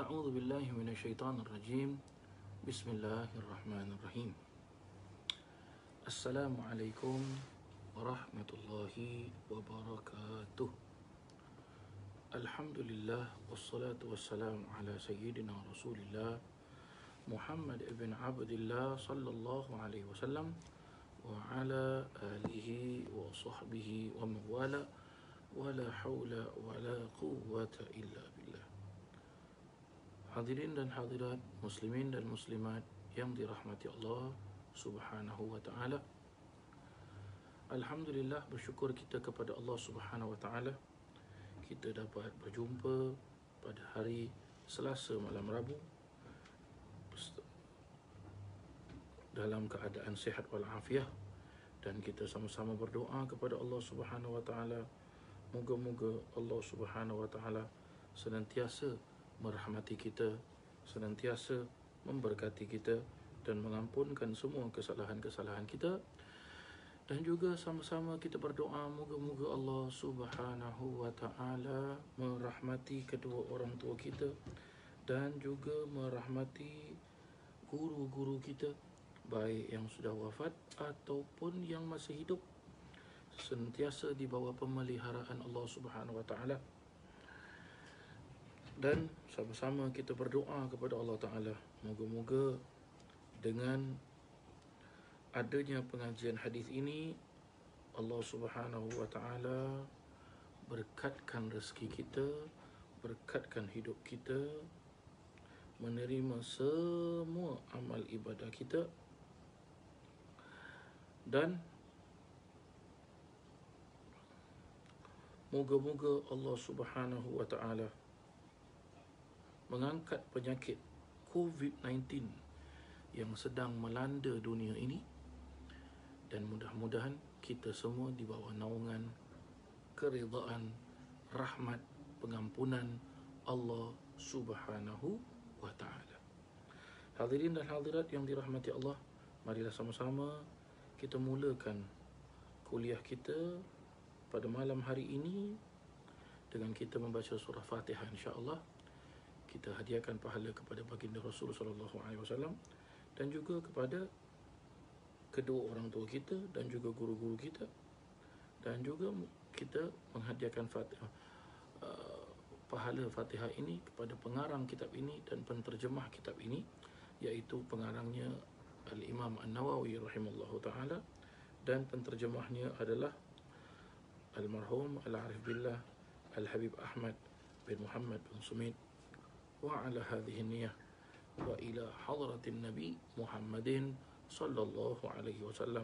أعوذ بالله من الشيطان الرجيم. بسم الله الرحمن الرحيم. السلام عليكم ورحمة الله وبركاته. الحمد لله والصلاة والسلام على سيدنا رسول الله محمد بن عبد الله صلى الله عليه وسلم وعلى آله وصحبه ومن والاه ولا حول ولا قوة إلا بالله. Hadirin dan hadirat, muslimin dan muslimat yang dirahmati Allah Subhanahu wa taala. Alhamdulillah, bersyukur kita kepada Allah Subhanahu wa taala. Kita dapat berjumpa pada hari Selasa malam Rabu dalam keadaan sihat wal afiah, dan kita sama-sama berdoa kepada Allah Subhanahu wa taala, moga-moga Allah Subhanahu wa taala senantiasa merahmati kita, senantiasa memberkati kita dan mengampunkan semua kesalahan-kesalahan kita. Dan juga sama-sama kita berdoa moga-moga Allah Subhanahu wa taala merahmati kedua orang tua kita dan juga merahmati guru-guru kita, baik yang sudah wafat ataupun yang masih hidup, senantiasa di bawah pemeliharaan Allah Subhanahu wa taala. Dan sama-sama kita berdoa kepada Allah Ta'ala, moga-moga dengan adanya pengajian hadis ini, Allah Subhanahu wa taala berkatkan rezeki kita, berkatkan hidup kita, menerima semua amal ibadah kita, dan moga-moga Allah Subhanahu wa taala mengangkat penyakit COVID-19 yang sedang melanda dunia ini, dan mudah-mudahan kita semua di bawah naungan, keridaan, rahmat, pengampunan Allah Subhanahu wa taala. Hadirin dan hadirat yang dirahmati Allah, marilah sama-sama kita mulakan kuliah kita pada malam hari ini dengan kita membaca surah Fatihah, insya-Allah. Kita hadiahkan pahala kepada baginda Rasul sallallahu alaihi wasallam dan juga kepada kedua orang tua kita dan juga guru-guru kita, dan juga kita menghadiahkan pahala Fatihah ini kepada pengarang kitab ini dan penterjemah kitab ini, iaitu pengarangnya Al-Imam An-Nawawi rahimallahu taala, dan penterjemahnya adalah Al-Marhum Al-Arif Billah Al-Habib Ahmad bin Muhammad bin Sumit. وعلى هذه النية وإلى حضرة النبي محمد صلى الله عليه وسلم.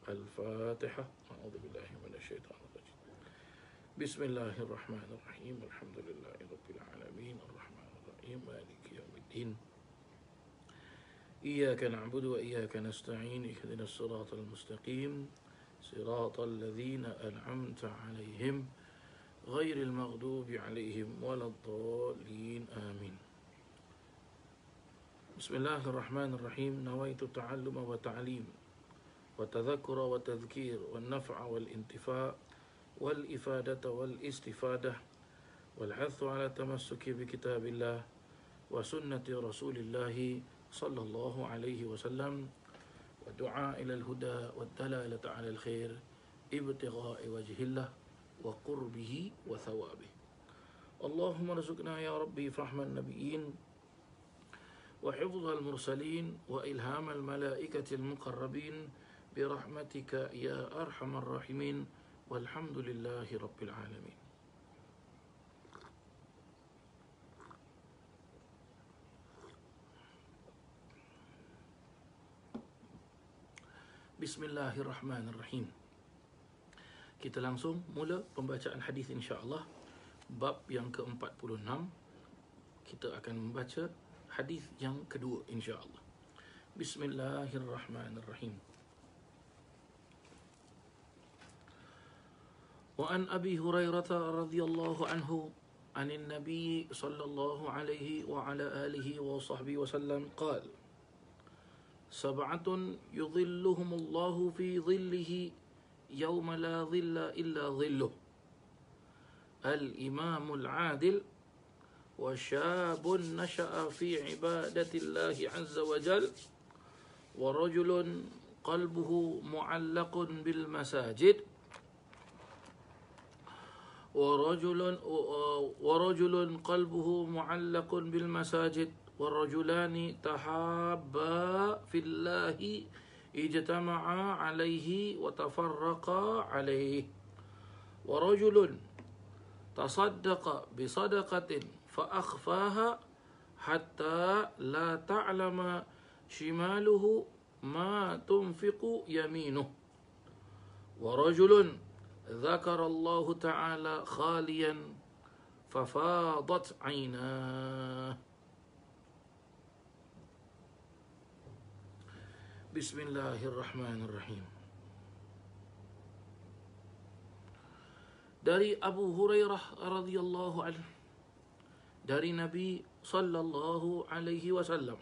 الفاتحة. أعوذ بالله من الشيطان الرجيم. بسم الله الرحمن الرحيم. الحمد لله رب العالمين الرحمن الرحيم مالك يوم الدين إياك نعبد وإياك نستعين اهدنا الصراط المستقيم صراط الذين أنعمت عليهم غير المغضوب عليهم ولا الضالين آمين. بسم الله الرحمن الرحيم. نويت التعلم والتعليم والتذكر والتذكير والنفع والانتفاع والإفادة والاستفادة والحث على التمسك بكتاب الله وسنة رسول الله صلى الله عليه وسلم والدعاء إلى الهدى والدلالة على الخير ابتغاء وجه الله وقربه وثوابه. اللهم ارزقنا يا ربي فهم النبيين وحفظ المرسلين وإلهام الملائكة المقربين برحمتك يا أرحم الراحمين والحمد لله رب العالمين. بسم الله الرحمن الرحيم. Kita langsung mula pembacaan hadis, insya-Allah. Bab yang ke-46, kita akan membaca hadis yang kedua, insya-Allah. Bismillahirrahmanirrahim. Wa an Abi Hurairah radhiyallahu anhu anin Nabi sallallahu alaihi wa ala alihi wa sahbihi wasallam qala: Sab'atun yudhilluhumullahu fi dhillihi يوم لا ظل إلا ظله الإمام العادل وشاب نشأ في عبادة الله عز وجل ورجل قلبه معلق بالمساجد ورجل قلبه معلق بالمساجد والرجلان تحابا في الله اجتمعا عليه وتفرقا عليه ورجل تصدق بصدقة فأخفاها حتى لا تعلم شماله ما تنفق يمينه ورجل ذكر الله تعالى خاليا ففاضت عيناه. Bismillahirrahmanirrahim. Dari Abu Hurairah radhiyallahu anhu, dari Nabi sallallahu alaihi wasallam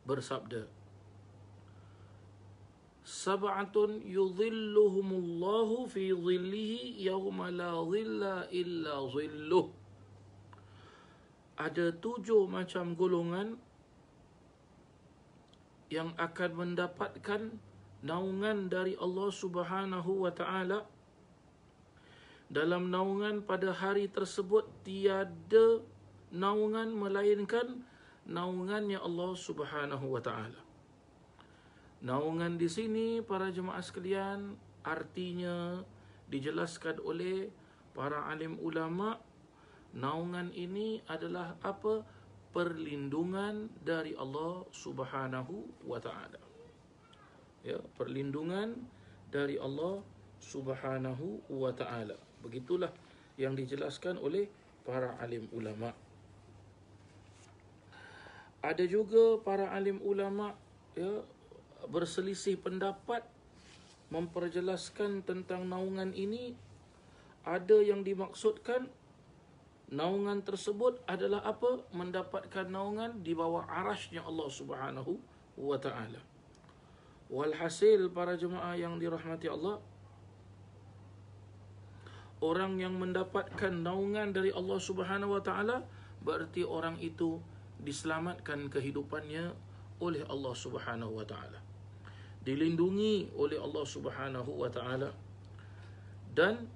bersabda, Sab'atun yudhilluhumullahu fi dhillihi yawma la dhilla illa dhilluh. Ada 7 macam golongan yang akan mendapatkan naungan dari Allah Subhanahu wa taala. Dalam naungan pada hari tersebut tiada naungan melainkan naungannya Allah Subhanahu wa taala. Naungan di sini para jemaah sekalian artinya dijelaskan oleh para alim ulama. Naungan ini adalah apa? Perlindungan dari Allah Subhanahu wa taala. Ya, perlindungan dari Allah Subhanahu wa taala. Begitulah yang dijelaskan oleh para alim ulama. Ada juga para alim ulama ya berselisih pendapat memperjelaskan tentang naungan ini. Ada yang dimaksudkan naungan tersebut adalah apa? Mendapatkan naungan di bawah arasy-Nya Allah Subhanahu wa taala. Walhasil para jemaah yang dirahmati Allah, orang yang mendapatkan naungan dari Allah Subhanahu wa taala berarti orang itu diselamatkan kehidupannya oleh Allah Subhanahu wa taala. Dilindungi oleh Allah Subhanahu wa taala. Dan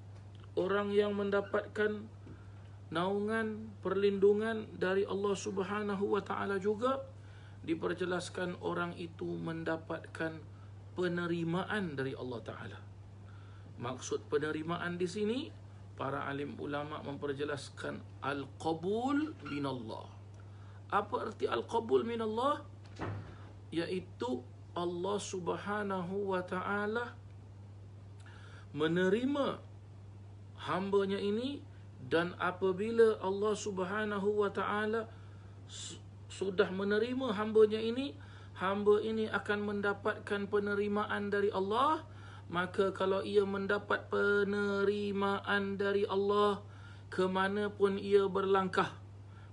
orang yang mendapatkan naungan perlindungan dari Allah Subhanahu wa taala juga diperjelaskan orang itu mendapatkan penerimaan dari Allah taala. Maksud penerimaan di sini para alim ulama memperjelaskan al-qabul minallah. Apa arti al-qabul minallah? Yaitu Allah Subhanahu wa taala menerima hamba-Nya ini, dan apabila Allah Subhanahu wa taala sudah menerima hamba-Nya ini, hamba ini akan mendapatkan penerimaan dari Allah. Maka kalau ia mendapat penerimaan dari Allah, ke mana pun ia berlangkah,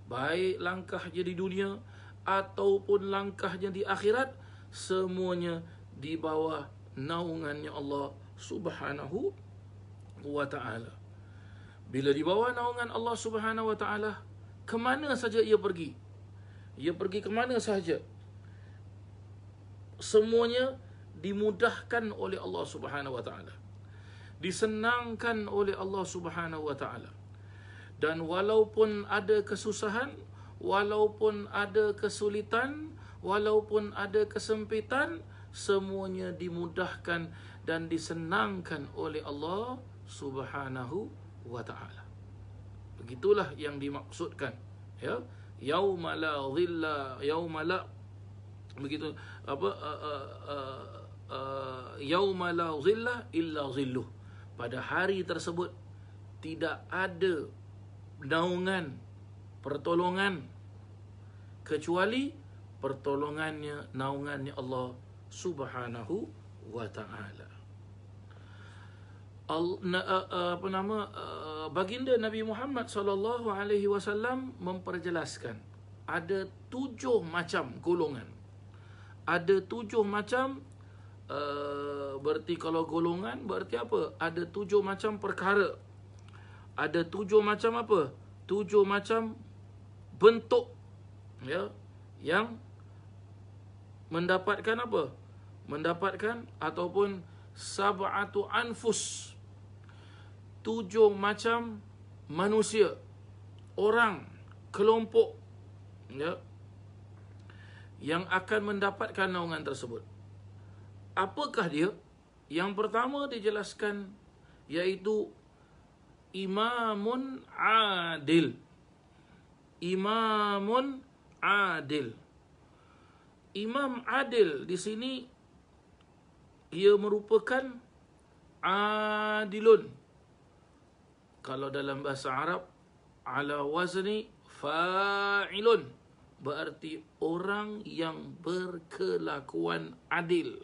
baik langkahnya di dunia ataupun langkahnya di akhirat, semuanya di bawah naungannya Allah Subhanahu wa taala. Bila di bawah naungan Allah Subhanahu wa taala, ke mana saja ia pergi, ia pergi ke mana sahaja, semuanya dimudahkan oleh Allah Subhanahu wa taala, disenangkan oleh Allah Subhanahu wa taala. Dan walaupun ada kesusahan, walaupun ada kesulitan, walaupun ada kesempitan, semuanya dimudahkan dan disenangkan oleh Allah Subhanahu wa ta'ala. Begitulah yang dimaksudkan, ya, yauma la dhilla, yauma la, begitu apa, yauma la dhilla illa dhilluh. Pada hari tersebut tidak ada naungan, pertolongan kecuali pertolongannya, naungannya Allah Subhanahu wa ta'ala. Baginda Nabi Muhammad sallallahu alaihi wasallam memperjelaskan ada 7 macam golongan. Ada 7 macam, berarti kalau golongan berarti apa? Ada 7 macam perkara. Ada 7 macam apa? 7 macam bentuk, ya, yang mendapatkan apa? Mendapatkan ataupun sab'atu anfus, 7 macam manusia, orang, kelompok, ya, yang akan mendapatkan naungan tersebut. Apakah dia? Yang pertama dijelaskan iaitu imamun adil. Imamun adil. Imam adil di sini ia merupakan adilun. Kalau dalam bahasa Arab, ala wazni fa'ilun, berarti orang yang berkelakuan adil,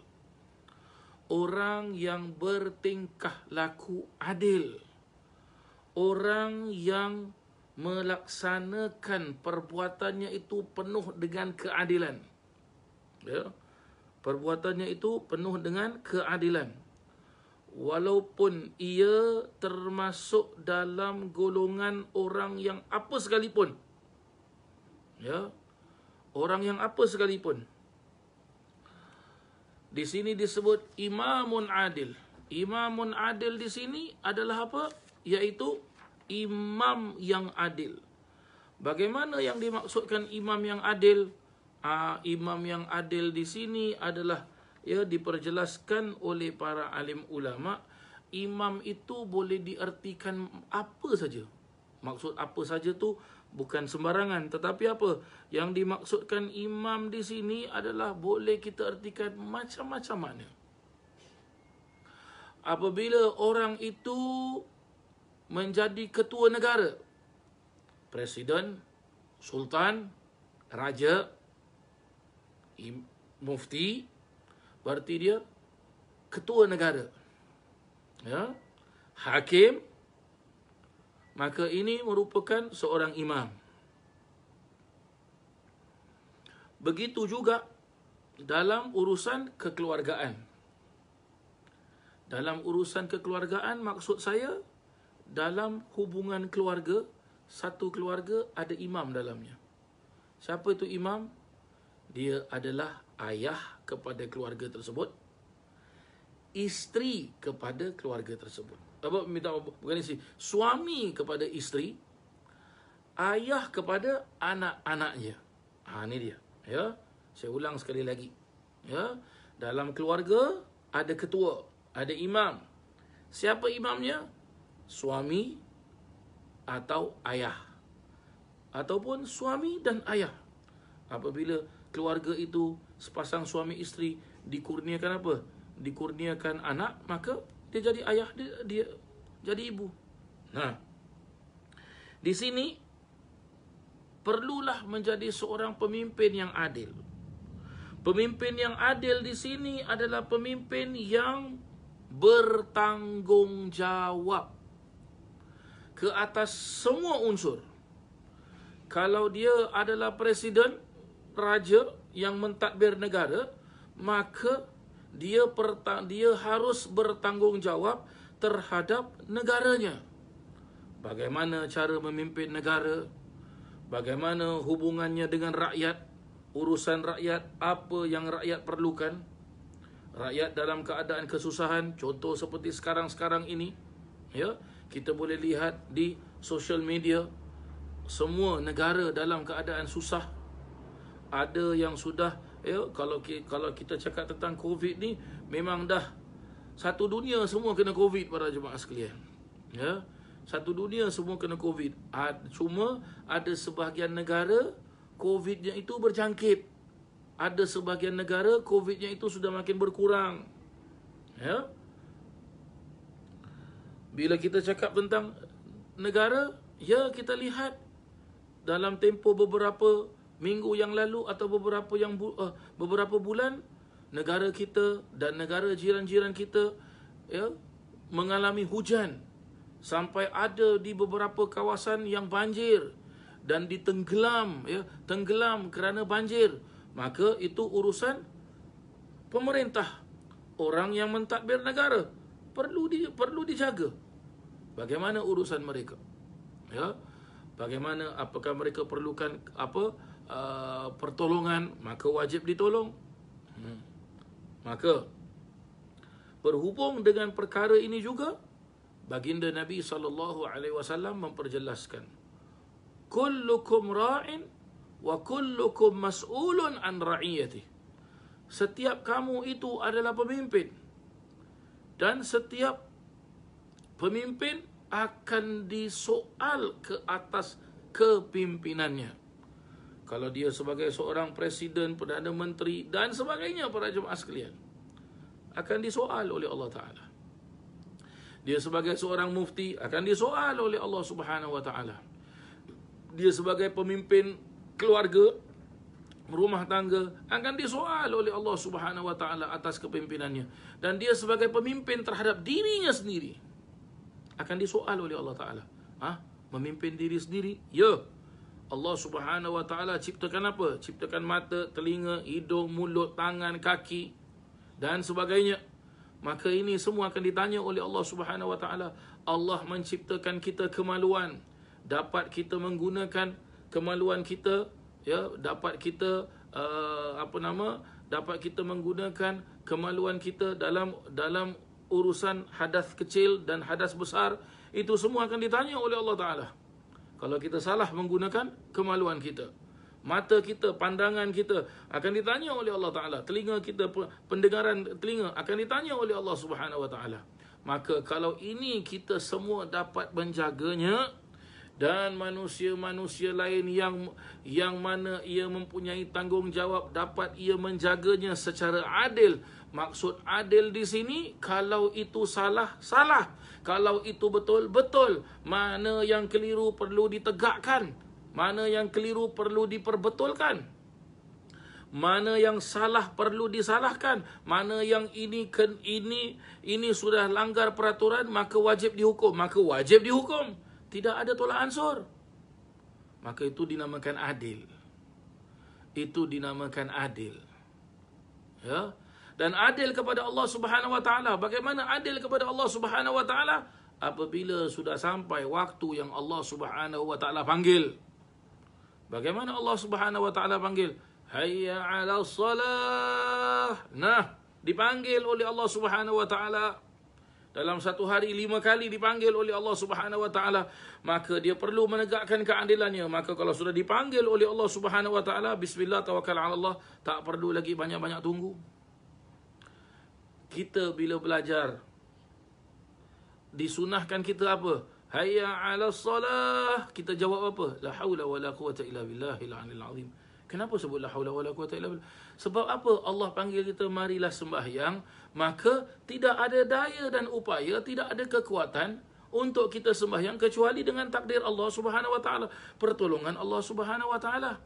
orang yang bertingkah laku adil, orang yang melaksanakan perbuatannya itu penuh dengan keadilan, ya, perbuatannya itu penuh dengan keadilan, walaupun ia termasuk dalam golongan orang yang apa sekalipun, ya, orang yang apa sekalipun. Di sini disebut imamun adil. Imamun adil di sini adalah apa? Yaitu imam yang adil. Bagaimana yang dimaksudkan imam yang adil? Imam yang adil di sini adalah, ya, diperjelaskan oleh para alim ulama. Imam itu boleh diartikan apa saja. Maksud apa saja tu bukan sembarangan, tetapi apa yang dimaksudkan imam di sini adalah boleh kita artikan macam-macam makna. Apabila orang itu menjadi ketua negara, presiden, sultan, raja, mufti, berarti dia ketua negara, ya, hakim, maka ini merupakan seorang imam. Begitu juga dalam urusan kekeluargaan. Dalam urusan kekeluargaan, maksud saya dalam hubungan keluarga, satu keluarga ada imam dalamnya. Siapa itu imam? Dia adalah ayah kepada keluarga tersebut, isteri kepada keluarga tersebut. Bukan isteri, suami kepada isteri, ayah kepada anak-anaknya. Ini dia. Ya, saya ulang sekali lagi. Ya, dalam keluarga ada ketua, ada imam. Siapa imamnya? Suami atau ayah, ataupun suami dan ayah. Apabila keluarga itu sepasang suami isteri dikurniakan apa? Dikurniakan anak, maka dia jadi ayah, dia jadi ibu. Nah, di sini perlulah menjadi seorang pemimpin yang adil. Pemimpin yang adil di sini adalah pemimpin yang bertanggungjawab ke atas semua unsur. Kalau dia adalah presiden, raja yang mentadbir negara, maka dia harus bertanggungjawab terhadap negaranya. Bagaimana cara memimpin negara, bagaimana hubungannya dengan rakyat, urusan rakyat, apa yang rakyat perlukan. Rakyat dalam keadaan kesusahan, contoh seperti sekarang-sekarang ini, ya, kita boleh lihat di social media, semua negara dalam keadaan susah. Ada yang sudah, ya, kalau kita cakap tentang COVID ni, memang dah satu dunia semua kena COVID para jemaah sekalian. Ya, satu dunia semua kena COVID. Cuma ada sebahagian negara COVID-nya itu berjangkit. Ada sebahagian negara COVID-nya itu sudah makin berkurang. Ya. Bila kita cakap tentang negara, ya, kita lihat dalam tempoh beberapa minggu yang lalu atau beberapa bulan, negara kita dan negara jiran-jiran kita, ya, mengalami hujan sampai ada di beberapa kawasan yang banjir dan ditenggelam, ya, tenggelam kerana banjir. Maka itu urusan pemerintah, orang yang mentadbir negara perlu dijaga. Bagaimana urusan mereka? Ya, Bagaimana, apakah mereka perlukan pertolongan, maka wajib ditolong. Maka berhubung dengan perkara ini juga, baginda Nabi SAW memperjelaskan, kullukum ra'in wa kullukum mas'ulun an ra'iyatih. Setiap kamu itu adalah pemimpin, dan setiap pemimpin akan disoal ke atas kepimpinannya. Kalau dia sebagai seorang presiden, Perdana Menteri dan sebagainya, para jemaah sekalian, akan disoal oleh Allah Ta'ala. Dia sebagai seorang mufti akan disoal oleh Allah Subhanahu Wa Ta'ala. Dia sebagai pemimpin keluarga, rumah tangga, akan disoal oleh Allah Subhanahu Wa Ta'ala atas kepemimpinannya. Dan dia sebagai pemimpin terhadap dirinya sendiri akan disoal oleh Allah Ta'ala. Memimpin diri sendiri? Ya. Allah Subhanahu Wa Ta'ala ciptakan apa? Ciptakan mata, telinga, hidung, mulut, tangan, kaki dan sebagainya. Maka ini semua akan ditanya oleh Allah Subhanahu Wa Ta'ala. Allah menciptakan kita kemaluan. Dapat kita menggunakan kemaluan kita, ya, dapat kita dapat kita menggunakan kemaluan kita dalam urusan hadas kecil dan hadas besar. Itu semua akan ditanya oleh Allah Ta'ala. Kalau kita salah menggunakan kemaluan kita, mata kita, pandangan kita akan ditanya oleh Allah Ta'ala. Telinga kita, pendengaran telinga akan ditanya oleh Allah Subhanahu Wa Ta'ala. Maka kalau ini kita semua dapat menjaganya, dan manusia-manusia lain yang mana ia mempunyai tanggungjawab dapat ia menjaganya secara adil. Maksud adil di sini, kalau itu salah, salah. Kalau itu betul, betul. Mana yang keliru perlu ditegakkan, mana yang keliru perlu diperbetulkan, mana yang salah perlu disalahkan, mana yang ini sudah langgar peraturan, maka wajib dihukum, tidak ada tolak ansur. Maka itu dinamakan adil. Itu dinamakan adil. Ya. Dan adil kepada Allah Subhanahu Wa Ta'ala. Bagaimana adil kepada Allah Subhanahu Wa Ta'ala? Apabila sudah sampai waktu yang Allah Subhanahu Wa Ta'ala panggil. Bagaimana Allah Subhanahu Wa Ta'ala panggil? Hayya 'ala salah. Nah, dipanggil oleh Allah Subhanahu Wa Ta'ala. Dalam satu hari 5 kali dipanggil oleh Allah Subhanahu Wa Ta'ala. Maka dia perlu menegakkan keadilannya. Maka kalau sudah dipanggil oleh Allah Subhanahu Wa Ta'ala, bismillah, tawakkal 'ala Allah, tak perlu lagi banyak-banyak tunggu. Kita bila belajar, disunahkan kita apa? Hayya 'ala salah. Kita jawab apa? La haula wala quwata illa billahil aliyil azim. Kenapa sebut la haula wala quwata illa billah? Sebab apa? Allah panggil kita marilah sembahyang, maka tidak ada daya dan upaya, tidak ada kekuatan untuk kita sembahyang kecuali dengan takdir Allah Subhanahu Wa Ta'ala, pertolongan Allah Subhanahu Wa Ta'ala.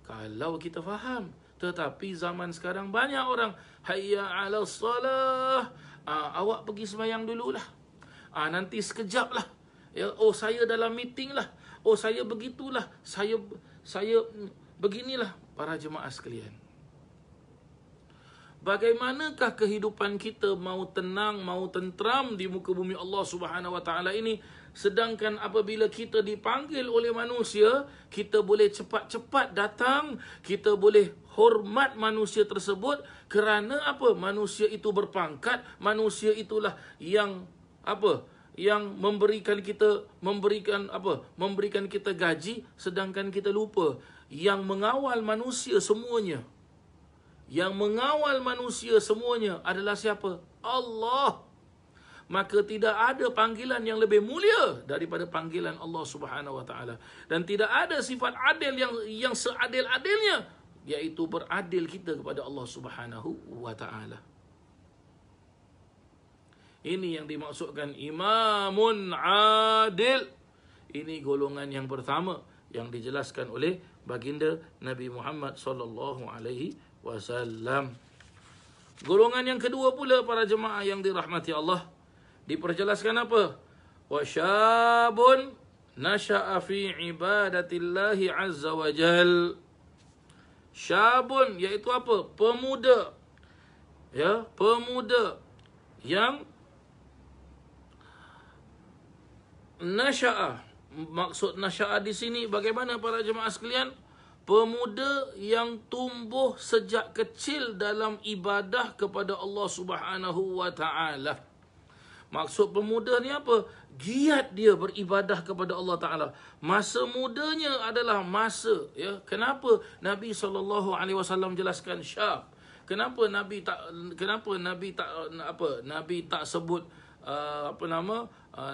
Kalau kita faham. Tetapi zaman sekarang banyak orang hayya 'ala salah. Awak pergi sembahyang dululah. Nanti sekejap lah. Ya, saya dalam meeting lah. Saya begitulah. Saya beginilah. Para jemaah sekalian, bagaimanakah kehidupan kita mau tenang, mau tentram di muka bumi Allah Subhanahu Wa Ta'ala ini, sedangkan apabila kita dipanggil oleh manusia, kita boleh cepat-cepat datang, kita boleh hormat manusia tersebut. Kerana apa? Manusia itu berpangkat, manusia itulah yang yang memberikan kita gaji, sedangkan kita lupa yang mengawal manusia semuanya. Yang mengawal manusia semuanya adalah siapa? Allah. Maka tidak ada panggilan yang lebih mulia daripada panggilan Allah Subhanahu Wa Ta'ala. Dan tidak ada sifat adil yang seadil-adilnya, iaitu beradil kita kepada Allah Subhanahu Wa Ta'ala. Ini yang dimaksudkan imamun adil. Ini golongan yang pertama yang dijelaskan oleh baginda Nabi Muhammad sallallahu alaihi wasallam. Golongan yang kedua pula, para jemaah yang dirahmati Allah, diperjelaskan apa? Wa syabun nasha'a fi ibadatillahi azza wa jal. Syabun iaitu apa? Pemuda. Ya, pemuda yang nasha'a, maksud nasya'ah di sini bagaimana para jemaah sekalian? Pemuda yang tumbuh sejak kecil dalam ibadah kepada Allah Subhanahu wa taala. Maksud pemuda ni apa? Giat dia beribadah kepada Allah Taala. Masa mudanya adalah masa, ya. Kenapa Nabi SAW jelaskan syab? Kenapa Nabi tak sebut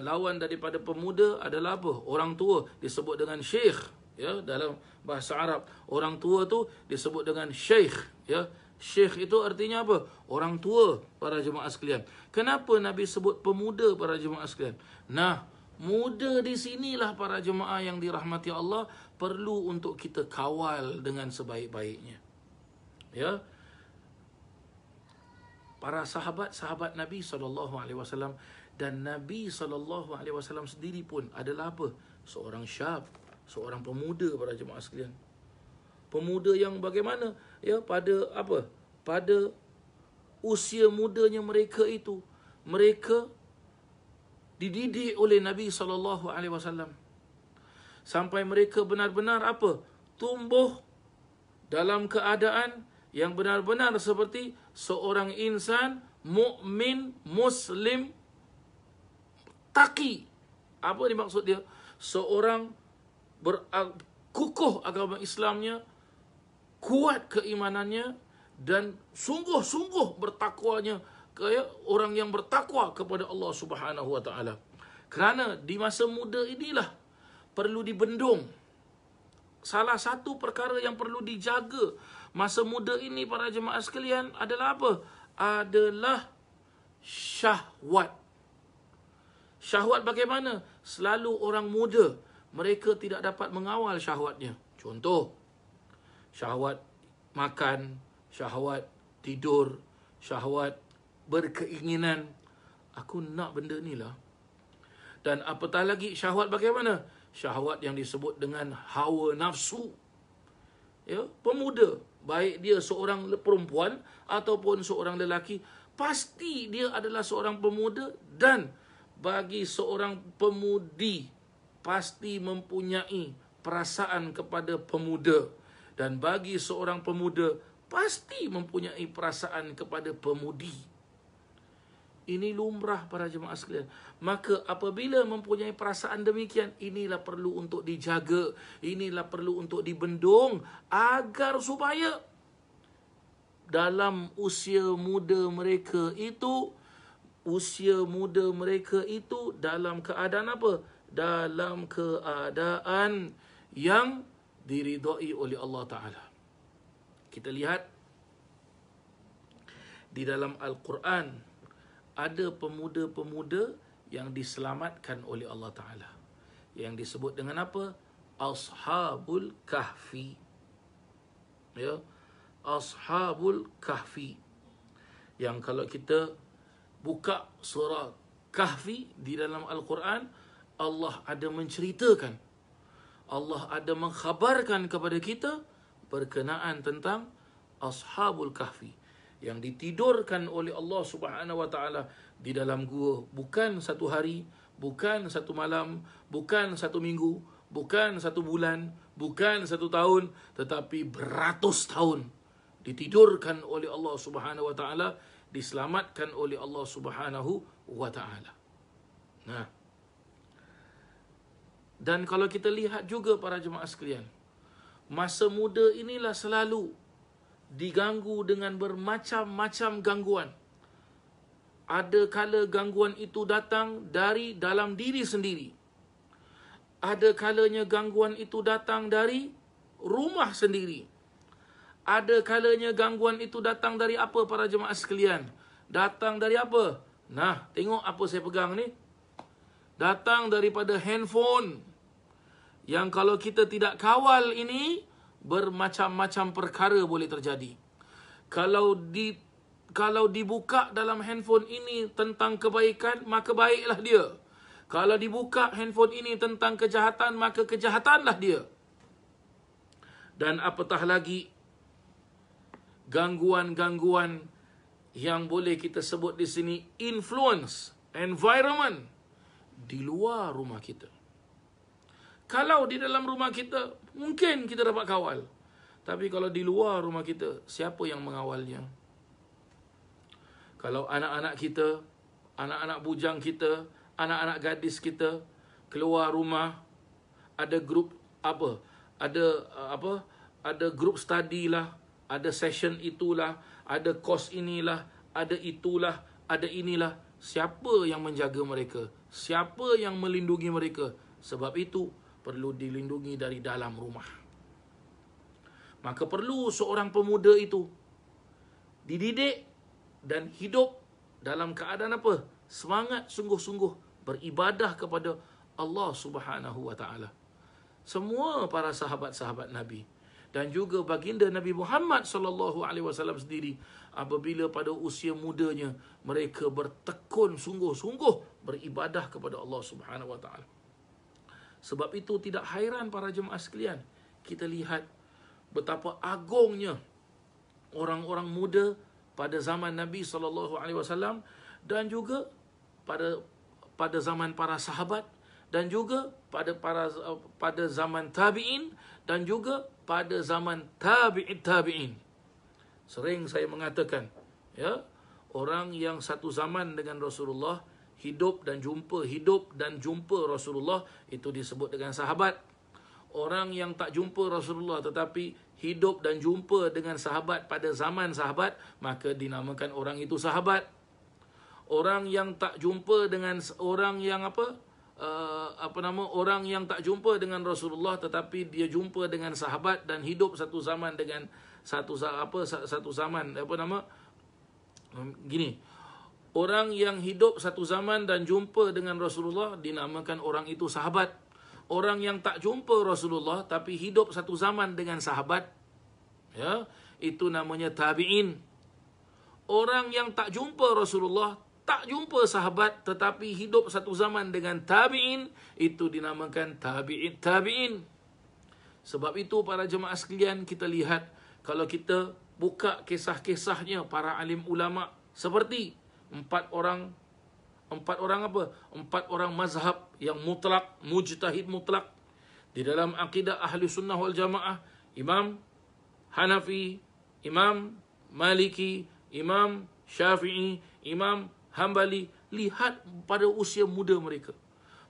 lawan daripada pemuda adalah apa? Orang tua disebut dengan syekh, ya, dalam bahasa Arab. Orang tua tu disebut dengan syekh, ya. Syekh itu artinya apa? Orang tua, para jemaah sekalian. Kenapa Nabi sebut pemuda, para jemaah sekalian? Nah, muda di sinilah para jemaah yang dirahmati Allah perlu untuk kita kawal dengan sebaik-baiknya. Ya. Para sahabat Nabi SAW dan Nabi SAW sendiri pun adalah apa? Seorang syab, seorang pemuda, para jemaah sekalian. Pemuda yang bagaimana? Ya, pada usia mudanya mereka itu, mereka dididik oleh Nabi SAW sampai mereka benar-benar apa? Tumbuh dalam keadaan yang benar-benar seperti seorang insan mukmin, muslim, taqi. Apa ni maksud dia? Seorang kukuh agama Islamnya, kuat keimanannya, dan sungguh-sungguh bertakwanya, orang yang bertakwa kepada Allah Subhanahu wa taala. Kerana di masa muda inilah perlu dibendung. Salah satu perkara yang perlu dijaga masa muda ini, para jemaah sekalian, adalah apa? Adalah syahwat. Syahwat bagaimana? Selalu orang muda, mereka tidak dapat mengawal syahwatnya. Contoh, syahwat makan, syahwat tidur, syahwat berkeinginan. Aku nak benda ni lah. Dan apatah lagi syahwat bagaimana? Syahwat yang disebut dengan hawa nafsu. Ya, pemuda, baik dia seorang perempuan ataupun seorang lelaki, pasti dia adalah seorang pemuda, dan bagi seorang pemudi pasti mempunyai perasaan kepada pemuda. Dan bagi seorang pemuda pasti mempunyai perasaan kepada pemudi. Ini lumrah, para jemaah sekalian. Maka apabila mempunyai perasaan demikian, inilah perlu untuk dijaga, inilah perlu untuk dibendung, agar supaya dalam usia muda mereka itu dalam keadaan apa? Dalam keadaan yang diridai oleh Allah Ta'ala. Kita lihat di dalam Al-Quran, ada pemuda-pemuda yang diselamatkan oleh Allah Ta'ala, yang disebut dengan apa? Ashabul Kahfi. Ya, Ashabul Kahfi. Yang kalau kita buka surah Kahfi di dalam Al-Quran, Allah ada menceritakan, Allah ada mengkhabarkan kepada kita berkenaan tentang Ashabul Kahfi yang ditidurkan oleh Allah Subhanahu wa taala di dalam gua, bukan satu hari, bukan satu malam, bukan satu minggu, bukan satu bulan, bukan satu tahun, tetapi beratus tahun ditidurkan oleh Allah Subhanahu wa taala, diselamatkan oleh Allah Subhanahu wa taala. Nah, dan kalau kita lihat juga, para jemaah sekalian, masa muda inilah selalu diganggu dengan bermacam-macam gangguan. Ada kala gangguan itu datang dari dalam diri sendiri. Ada kalanya gangguan itu datang dari rumah sendiri. Ada kalanya gangguan itu datang dari apa, para jemaah sekalian? Datang dari apa? Nah, tengok apa saya pegang ni. Datang daripada handphone. Yang kalau kita tidak kawal ini, bermacam-macam perkara boleh terjadi. Kalau dibuka dalam handphone ini tentang kebaikan, maka baiklah dia. Kalau dibuka handphone ini tentang kejahatan, maka kejahatanlah dia. Dan apatah lagi, gangguan-gangguan yang boleh kita sebut di sini influence, environment, di luar rumah kita. Kalau di dalam rumah kita, mungkin kita dapat kawal. Tapi kalau di luar rumah kita, siapa yang mengawalnya? Kalau anak-anak kita, anak-anak bujang kita, anak-anak gadis kita keluar rumah, ada grup apa? Ada grup study lah, ada session itulah, ada course inilah, ada itulah, ada inilah. Siapa yang menjaga mereka? Siapa yang melindungi mereka? Sebab itu perlu dilindungi dari dalam rumah. Maka perlu seorang pemuda itu dididik dan hidup dalam keadaan apa? Semangat sungguh-sungguh beribadah kepada Allah Subhanahu wa taala. Semua para sahabat-sahabat Nabi dan juga baginda Nabi Muhammad sallallahu alaihi wasallam sendiri, apabila pada usia mudanya mereka bertekun sungguh-sungguh beribadah kepada Allah Subhanahu wa taala. Sebab itu tidak hairan para jemaah sekalian, kita lihat betapa agungnya orang-orang muda pada zaman Nabi SAW dan juga pada zaman para sahabat, dan juga pada zaman tabi'in, dan juga pada zaman tabi'in. Sering saya mengatakan, ya, orang yang satu zaman dengan Rasulullah, hidup dan jumpa Rasulullah, itu disebut dengan sahabat. Orang yang tak jumpa Rasulullah tetapi hidup dan jumpa dengan sahabat pada zaman sahabat, maka dinamakan orang itu sahabat. Orang yang tak jumpa dengan orang yang orang yang tak jumpa dengan Rasulullah tetapi dia jumpa dengan sahabat dan hidup satu zaman dengan orang yang hidup satu zaman dan jumpa dengan Rasulullah dinamakan orang itu sahabat. Orang yang tak jumpa Rasulullah tapi hidup satu zaman dengan sahabat, ya, itu namanya tabi'in. Orang yang tak jumpa Rasulullah, tak jumpa sahabat tetapi hidup satu zaman dengan tabi'in, itu dinamakan tabi'in. Sebab itu para jemaah sekalian, kita lihat kalau kita buka kisah-kisahnya para alim ulama, seperti empat orang mazhab yang mutlak, mujtahid mutlak di dalam akidah ahli sunnah wal jamaah, Imam Hanafi, Imam Maliki, Imam Syafi'i, Imam Hambali. Lihat pada usia muda mereka.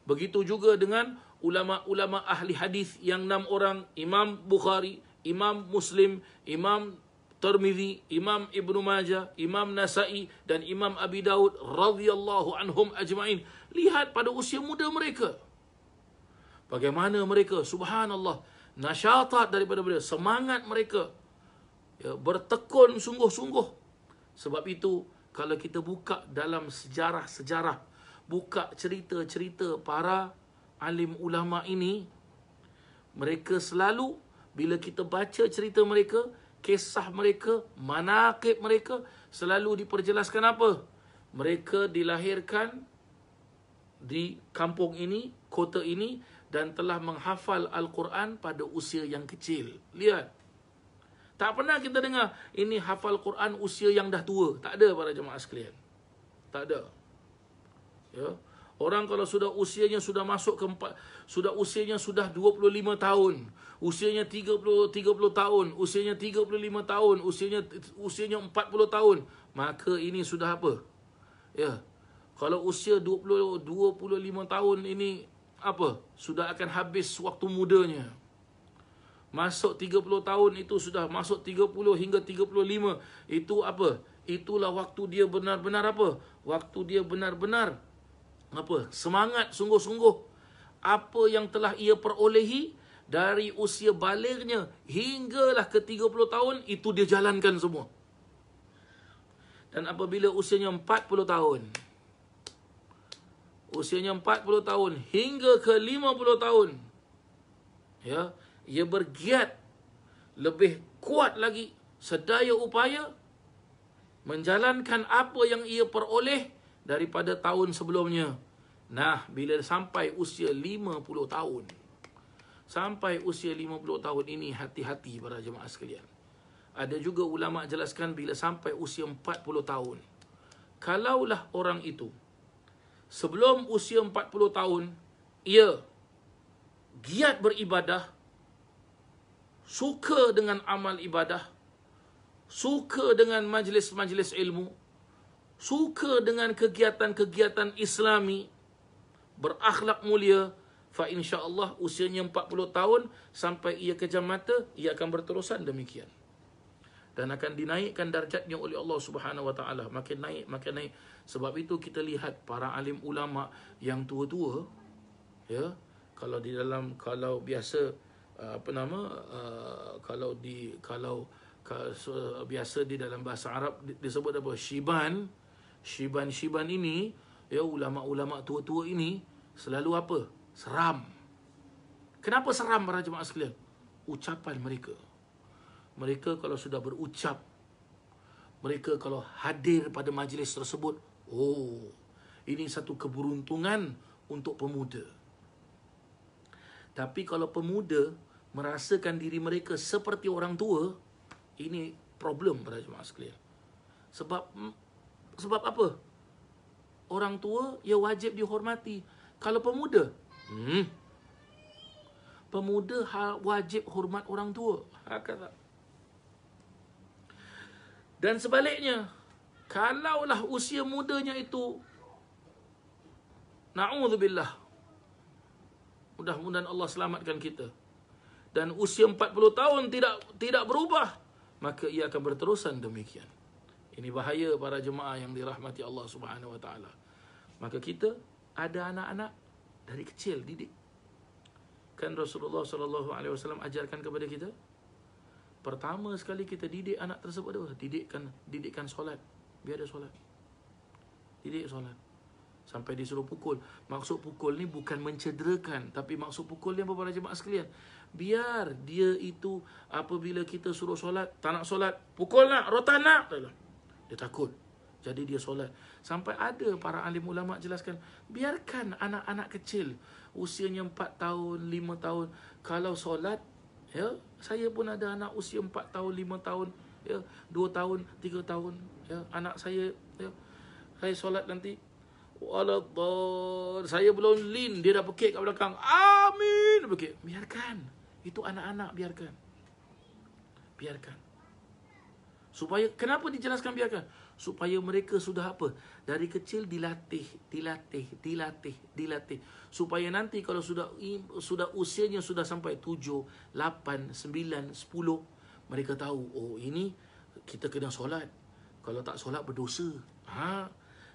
Begitu juga dengan ulama-ulama ahli hadis yang 6 orang, Imam Bukhari, Imam Muslim, Imam Tirmizi, Imam Ibnu Majah, Imam Nasa'i dan Imam Abi Daud radhiyallahu anhum ajma'in. Lihat pada usia muda mereka, bagaimana mereka, subhanallah, nasyatat daripada mereka, semangat mereka, ya, bertekun sungguh-sungguh. Sebab itu kalau kita buka dalam sejarah-sejarah, buka cerita-cerita para alim ulama ini, mereka selalu, bila kita baca cerita mereka, kisah mereka, manaqib mereka, selalu diperjelaskan apa? Mereka dilahirkan di kampung ini, kota ini, dan telah menghafal Al-Quran pada usia yang kecil. Lihat. Tak pernah kita dengar ini hafal Quran usia yang dah tua. Tak ada para jemaah sekalian. Tak ada. Ya. Orang kalau sudah usianya sudah masuk ke usianya sudah 25 tahun, usianya 30 tahun, usianya 35 tahun, usianya 40 tahun, maka ini sudah apa? Ya. Kalau usia 25 tahun ini apa? Sudah akan habis waktu mudanya. Masuk 30 tahun itu sudah masuk 30 hingga 35. Itu apa? Itulah waktu dia benar-benar apa? Waktu dia benar-benar apa? Semangat sungguh-sungguh. Apa yang telah ia perolehi dari usia balignya hinggalah ke 30 tahun, itu dia jalankan semua. Dan apabila usianya 40 tahun, usianya 40 tahun hingga ke 50 tahun, ya, ia bergiat lebih kuat lagi sedaya upaya menjalankan apa yang ia peroleh daripada tahun sebelumnya. Nah, bila sampai usia 50 tahun, sampai usia 50 tahun ini, hati-hati para jemaah sekalian. Ada juga ulama jelaskan bila sampai usia 40 tahun. Kalaulah orang itu sebelum usia 40 tahun, ia giat beribadah, suka dengan amal ibadah, suka dengan majlis-majlis ilmu, suka dengan kegiatan-kegiatan Islami, berakhlak mulia, fa insya-Allah usianya 40 tahun sampai ia kejam mata, ia akan berterusan demikian. Dan akan dinaikkan darjatnya oleh Allah Subhanahu wa taala, makin naik makin naik. Sebab itu kita lihat para alim ulama yang tua-tua, ya, kalau biasa biasa di dalam bahasa Arab disebut apa? Syiban ini, ya, ulama-ulama tua-tua ini selalu apa? Seram. Kenapa seram para jemaah sekalian? Ucapan mereka. Mereka kalau sudah berucap, mereka kalau hadir pada majlis tersebut, ini satu keberuntungan untuk pemuda. Tapi kalau pemuda merasakan diri mereka seperti orang tua, ini problem para jemaah sekalian. Sebab apa? Orang tua ia wajib dihormati. Kalau pemuda, pemuda wajib hormat orang tua. Kata. Dan sebaliknya, kalaulah usia mudanya itu, na'udzubillah, mudah-mudahan Allah selamatkan kita, dan usia 40 tahun tidak berubah, maka ia akan berterusan demikian. Ini bahaya para jemaah yang dirahmati Allah Subhanahu wa taala. Maka kita ada anak-anak dari kecil didik. Kan Rasulullah sallallahu alaihi wasallam ajarkan kepada kita, pertama sekali kita didik anak tersebut apa? Didikkan solat. Biar dia solat. Didik solat. Sampai disuruh pukul. Maksud pukul ni bukan mencederakan, tapi maksud pukul ni apa para jemaah sekalian? Biar dia itu apabila kita suruh solat, tak nak solat, pukul nak, rotan nak. Dia takut. Jadi dia solat. Sampai ada para alim ulama jelaskan, biarkan anak-anak kecil usianya 4 tahun, 5 tahun, kalau solat, ya, saya pun ada anak usia 4 tahun, 5 tahun, ya, 2 tahun, 3 tahun, ya, anak saya, ya, saya solat nanti, waladhdallin, saya belum lin, dia dah pekik kat belakang, amin, pekik. Biarkan. Itu anak-anak, biarkan. Supaya, kenapa dijelaskan biarkan? Supaya mereka sudah apa? Dari kecil dilatih. Supaya nanti kalau sudah usianya sudah sampai 7, 8, 9, 10, mereka tahu, ini kita kena solat. Kalau tak solat berdosa.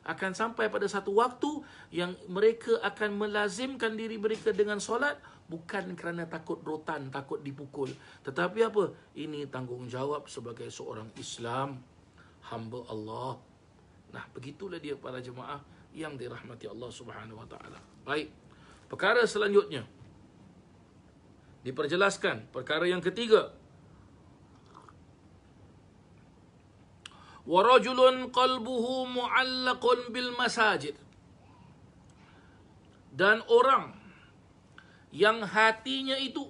Akan sampai pada satu waktu yang mereka akan melazimkan diri mereka dengan solat, bukan kerana takut rotan, takut dipukul, tetapi apa? Ini tanggungjawab sebagai seorang Islam, hamba Allah. Nah, begitulah dia para jemaah yang dirahmati Allah Subhanahu wa taala. Baik. Perkara selanjutnya diperjelaskan, perkara yang ketiga. Wa rajulun qalbuhu mu'allaqun bil masajid. Dan orang yang hatinya itu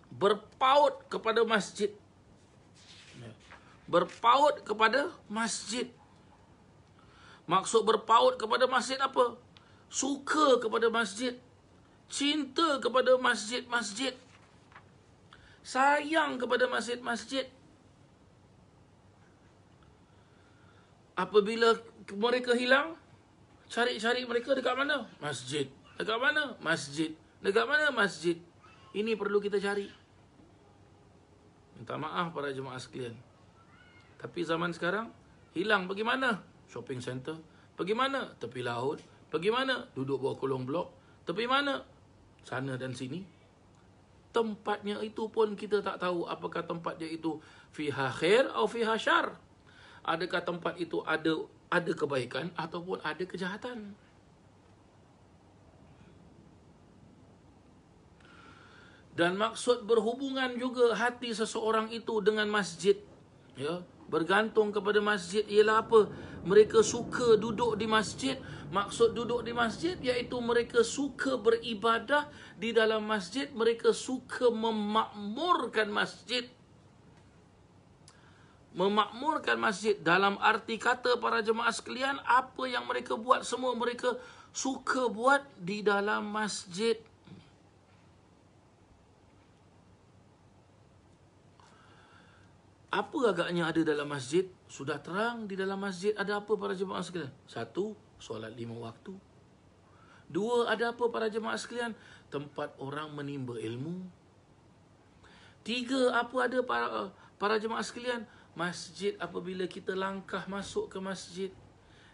berpaut kepada masjid. Berpaut kepada masjid. Maksud berpaut kepada masjid apa? Suka kepada masjid. Cinta kepada masjid-masjid. Sayang kepada masjid-masjid. Apabila mereka hilang, cari-cari mereka dekat mana? Masjid. Dekat mana? Masjid. Dekat mana? Masjid. Ini perlu kita cari. Minta maaf para jemaah sekalian. Tapi zaman sekarang, hilang pergi mana? Shopping center. Pergi mana? Tepi laut. Pergi mana? Duduk bawah kolong blok. Tepi mana? Sana dan sini. Tempatnya itu pun kita tak tahu apakah tempat dia itu fiha khair atau fiha syar. Adakah tempat itu ada kebaikan ataupun ada kejahatan. Dan maksud berhubungan juga hati seseorang itu dengan masjid, ya, bergantung kepada masjid ialah apa? Mereka suka duduk di masjid. Maksud duduk di masjid iaitu mereka suka beribadah di dalam masjid, mereka suka memakmurkan masjid. Memakmurkan masjid dalam arti kata para jemaah sekalian, apa yang mereka buat semua mereka suka buat di dalam masjid. Apa agaknya ada dalam masjid? Sudah terang di dalam masjid ada apa para jemaah sekalian? 1, solat 5 waktu. 2, ada apa para jemaah sekalian? Tempat orang menimba ilmu. 3, apa ada para jemaah sekalian? Masjid, apabila kita langkah masuk ke masjid,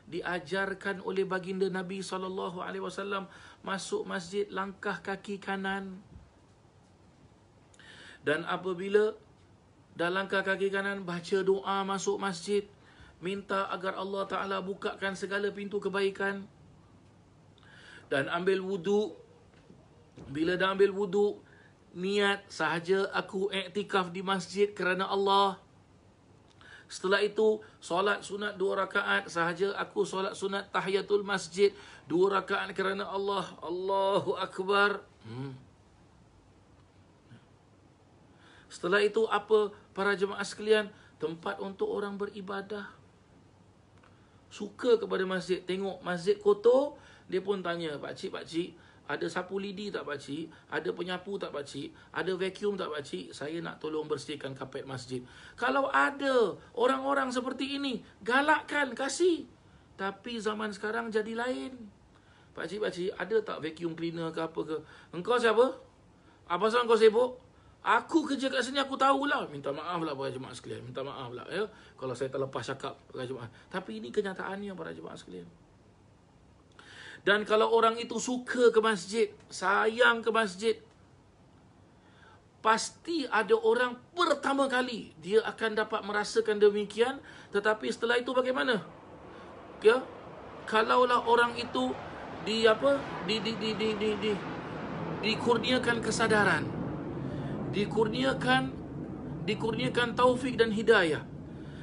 diajarkan oleh baginda Nabi SAW, masuk masjid langkah kaki kanan. Dan apabila dah langkah kaki kanan, baca doa masuk masjid, minta agar Allah Ta'ala bukakan segala pintu kebaikan. Dan ambil wudu. Bila dah ambil wudu, niat sahaja aku iktikaf di masjid kerana Allah. Setelah itu, solat sunat 2 rakaat sahaja aku solat sunat tahiyatul masjid 2 rakaat kerana Allah. Allahu Akbar. Setelah itu apa para jemaah sekalian? Tempat untuk orang beribadah. Suka kepada masjid. Tengok masjid kotor, dia pun tanya, pakcik, ada sapu lidi tak pakcik? Ada penyapu tak pakcik? Ada vacuum tak pakcik? Saya nak tolong bersihkan kapet masjid. Kalau ada orang-orang seperti ini, galakkan, kasih. Tapi zaman sekarang jadi lain. Pakcik, ada tak vacuum cleaner ke apa ke? Engkau siapa? Apa pasal engkau sibuk? Aku kerja kat sini, aku tahulah. Minta maaf lah para jemaah sekalian. Minta maaf lah ya, kalau saya terlepas cakap para jemaah. Tapi ini kenyataannya para jemaah sekalian. Dan kalau orang itu suka ke masjid, sayang ke masjid, pasti ada orang pertama kali dia akan dapat merasakan demikian. Tetapi setelah itu bagaimana? Ya, kalaulah orang itu dikurniakan kesadaran, dikurniakan taufik dan hidayah,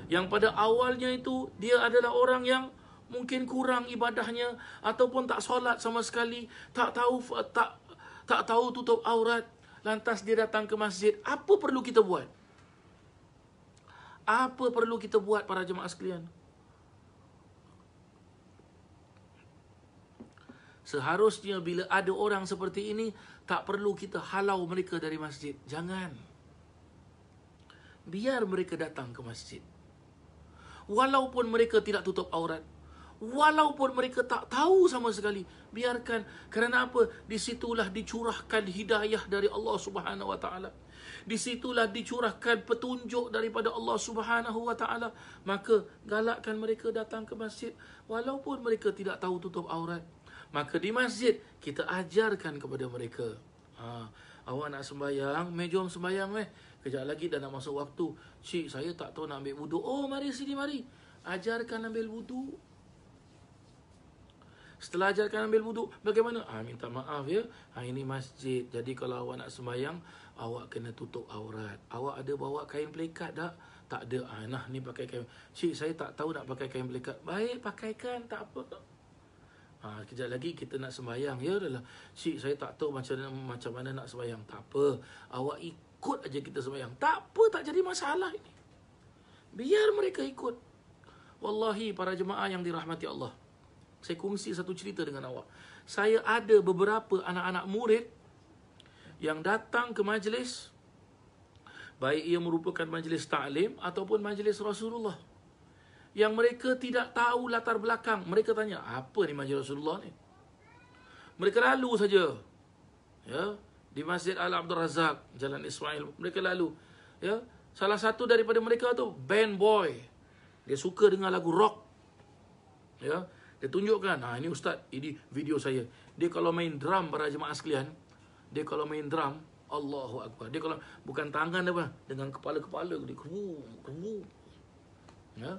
yang pada awalnya itu dia adalah orang yang mungkin kurang ibadahnya, ataupun tak solat sama sekali, tak tahu tutup aurat, lantas dia datang ke masjid. Apa perlu kita buat? Apa perlu kita buat para jemaah sekalian? Seharusnya bila ada orang seperti ini, tak perlu kita halau mereka dari masjid. Jangan. Biar mereka datang ke masjid. Walaupun mereka tidak tutup aurat, walaupun mereka tak tahu sama sekali, biarkan. Kerana apa? Disitulah dicurahkan hidayah dari Allah Subhanahu Wa Taala. Disitulah dicurahkan petunjuk daripada Allah Subhanahu Wa Taala. Maka galakkan mereka datang ke masjid, walaupun mereka tidak tahu tutup aurat. Maka di masjid kita ajarkan kepada mereka. Awak nak sembahyang, jom sembahyang Kejap lagi dah nak masuk waktu. Cik, saya tak tahu nak ambil wudu. Oh, mari sini, mari. Ajarkan ambil wudu. Setelah ajarkan ambil wudu, bagaimana? Minta maaf ya, ini masjid. Jadi kalau awak nak sembahyang, awak kena tutup aurat. Awak ada bawa kain pelikat tak? Tak ada. Nah, ni pakai kain. Cik, saya tak tahu nak pakai kain pelikat. Baik, pakaikan, tak apa. Kejap lagi kita nak sembahyang. Ya adalah, cik, saya tak tahu macam mana nak sembahyang. Tak apa, awak ikut aja kita sembahyang. Tak apa, tak jadi masalah ini. Biar mereka ikut. Wallahi para jemaah yang dirahmati Allah, saya kongsi satu cerita dengan awak. Saya ada beberapa anak-anak murid yang datang ke majlis, baik ia merupakan majlis ta'lim ataupun majlis Rasulullah, yang mereka tidak tahu latar belakang. Mereka tanya, apa ni majlis Rasulullah ni? Mereka lalu saja. Ya, di Masjid Al-Abdul Razak, Jalan Ismail, mereka lalu. Ya, salah satu daripada mereka tu band boy. Dia suka dengar lagu rock. Ya, dia tunjukkan, ini ustaz, ini video saya. Dia kalau main drum para jemaah sekalian, dia kalau main drum, Allahu Akbar. Dia kalau bukan tangan apa, dengan kepala-kepala dia keru. Ya.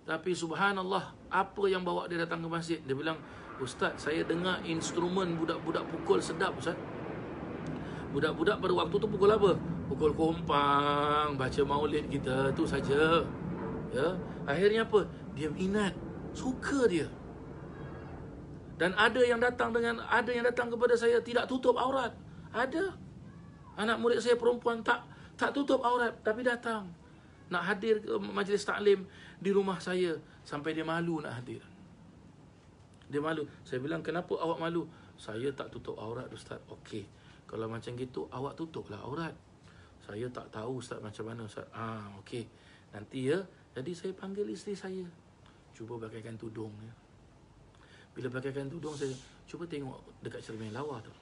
Tapi subhanallah, apa yang bawa dia datang ke masjid? Dia bilang, ustaz, saya dengar instrumen budak-budak pukul sedap, ustaz. Budak-budak pada waktu tu pukul apa? Pukul kompang, baca maulid kita, tu saja. Ya. Akhirnya apa? Dia minat, suka dia. Dan ada yang datang kepada saya tidak tutup aurat. Ada anak murid saya perempuan tak tutup aurat, tapi datang nak hadir ke majlis taklim di rumah saya, sampai dia malu nak hadir. Dia malu. Saya bilang, kenapa awak malu? Saya tak tutup aurat, ustaz. Okey, kalau macam gitu awak tutuplah aurat. Saya tak tahu Ustaz macam mana Ustaz. Okey. Nanti ya. Jadi saya panggil isteri saya. Cuba pakaikan tudung ya. Bila pakaikan tudung, saya cuba tengok dekat cermin lawa tu.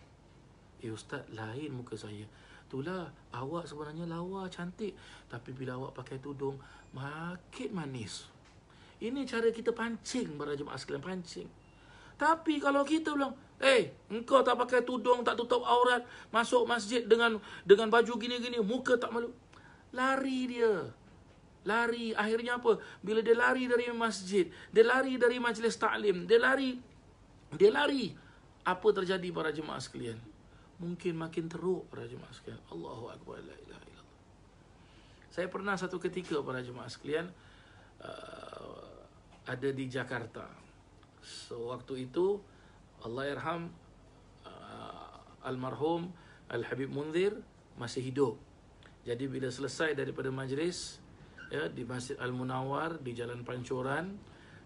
Ustaz, lain muka saya. Itulah, awak sebenarnya lawa, cantik. Tapi bila awak pakai tudung, makin manis. Ini cara kita pancing, para jemaah sekalian, pancing. Tapi kalau kita bilang, engkau tak pakai tudung, tak tutup aurat, masuk masjid dengan baju gini-gini, muka tak malu. Lari dia. Lari. Akhirnya apa? Bila dia lari dari masjid, dia lari dari majlis taklim, dia lari. Apa terjadi para jemaah sekalian? Mungkin makin teruk para jemaah sekalian. Allahu Akbar, la ilaha illallah. Saya pernah satu ketika para jemaah sekalian ada di Jakarta. So waktu itu Allahyarham almarhum Al-Habib Munzir masih hidup. Jadi bila selesai daripada majlis ya, di Masjid Al-Munawwar di Jalan Pancoran,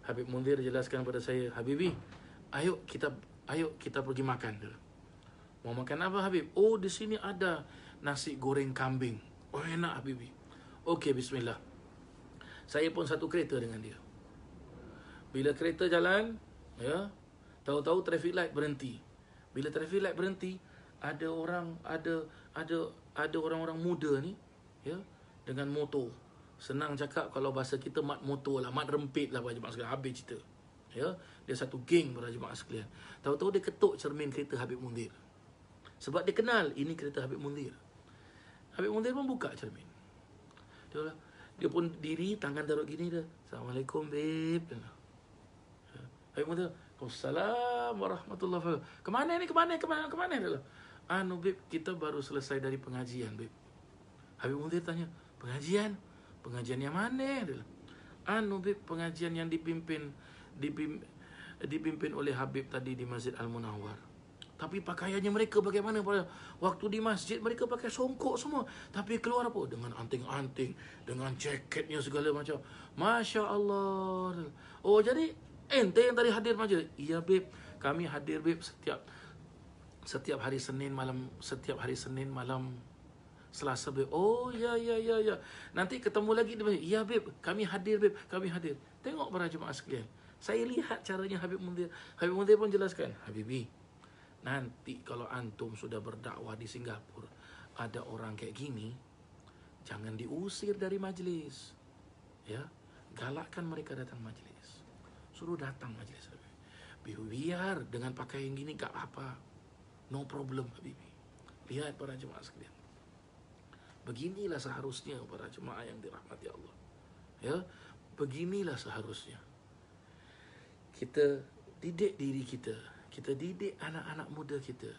Habib Munzir jelaskan pada saya, Habibi, ayo kita pergi makan dulu. Mau makan apa Habib? Oh, di sini ada nasi goreng kambing. Oh, enak Habibi. Okey, bismillah. Saya pun satu kereta dengan dia. Bila kereta jalan, ya, tahu-tahu traffic light berhenti. Bila traffic light berhenti, ada orang-orang muda ni, ya, dengan motor. Senang cakap kalau bahasa kita mat motor lah, mat rempit lah para jemaah sekalian, habis cerita. Ya, dia satu geng para jemaah sekalian. Tahu-tahu dia ketuk cermin kereta Habib Munzir. Sebab dia kenal ini kereta Habib Munzir. Habib Munzir pun buka cermin. Dia pun diri, tangan taruh gini dia. Assalamualaikum babe. Habib Munzir, Waalaikumsalam warahmatullahi wabarakatuh. Kemana dia? Babe, kita baru selesai dari pengajian, babe. Habib Munzir tanya, pengajian? Pengajian yang mana? Dia babe, pengajian yang dipimpin oleh Habib tadi di Masjid Al-Munawwar. Tapi pakaiannya mereka bagaimana? Waktu di masjid mereka pakai songkok semua. Tapi keluar apa? Dengan anting-anting, dengan jaketnya segala macam. Masya Allah. Oh, jadi ente yang tadi hadir majlis? Iya, babe. Kami hadir, babe, setiap hari Senin malam Selasa, babe. Oh, ya. Nanti ketemu lagi. Ya, babe. Kami hadir, babe. Tengok para jemaah sekalian. Saya lihat caranya Habib Munzir. Habib Munzir pun jelaskan, Habibi, nanti kalau antum sudah berdakwah di Singapura, ada orang kayak gini, jangan diusir dari majlis. Ya, galakkan mereka datang majlis. Suruh datang majlis. Biar dengan pakaian gini gak apa. No problem, Habibi. Lihat para jemaah sekalian. Beginilah seharusnya para jemaah yang dirahmati Allah. Ya, beginilah seharusnya. Kita didik diri kita. Kita didik anak-anak muda kita.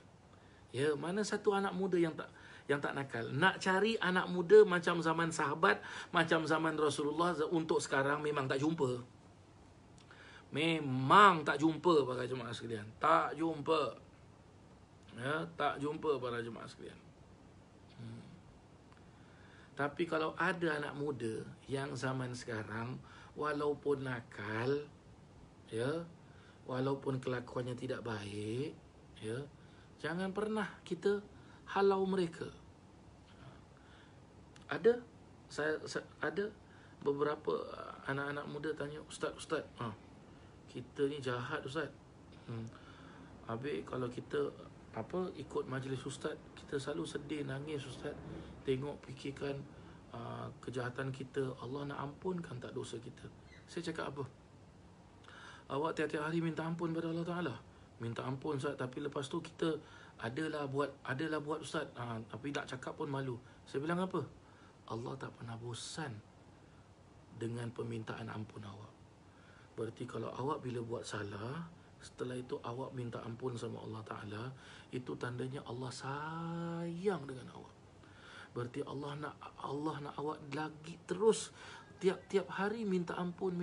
Ya, mana satu anak muda yang tak nakal? Nak cari anak muda macam zaman sahabat, macam zaman Rasulullah untuk sekarang memang tak jumpa. Memang tak jumpa para jemaah sekalian. Tak jumpa. Ya, tak jumpa para jemaah sekalian. Tapi kalau ada anak muda yang zaman sekarang, walaupun nakal, ya, walaupun kelakuannya tidak baik, ya, jangan pernah kita halau mereka. Ada beberapa anak-anak muda tanya, Ustaz, kita ni jahat Ustaz. Habis kalau kita ikut majlis Ustaz, kita selalu sedih, nangis Ustaz. Tengok, fikirkan kejahatan kita. Allah nak ampunkan tak dosa kita. Saya cakap apa? Awak tiap-tiap hari minta ampun pada Allah Ta'ala. Minta ampun Ustaz, tapi lepas tu kita adalah buat Ustaz, tapi nak cakap pun malu. Saya bilang apa? Allah tak pernah bosan dengan permintaan ampun awak. Berarti kalau awak bila buat salah, setelah itu awak minta ampun sama Allah Ta'ala, itu tandanya Allah sayang dengan awak. Berarti Allah nak awak lagi terus tiap hari minta ampun.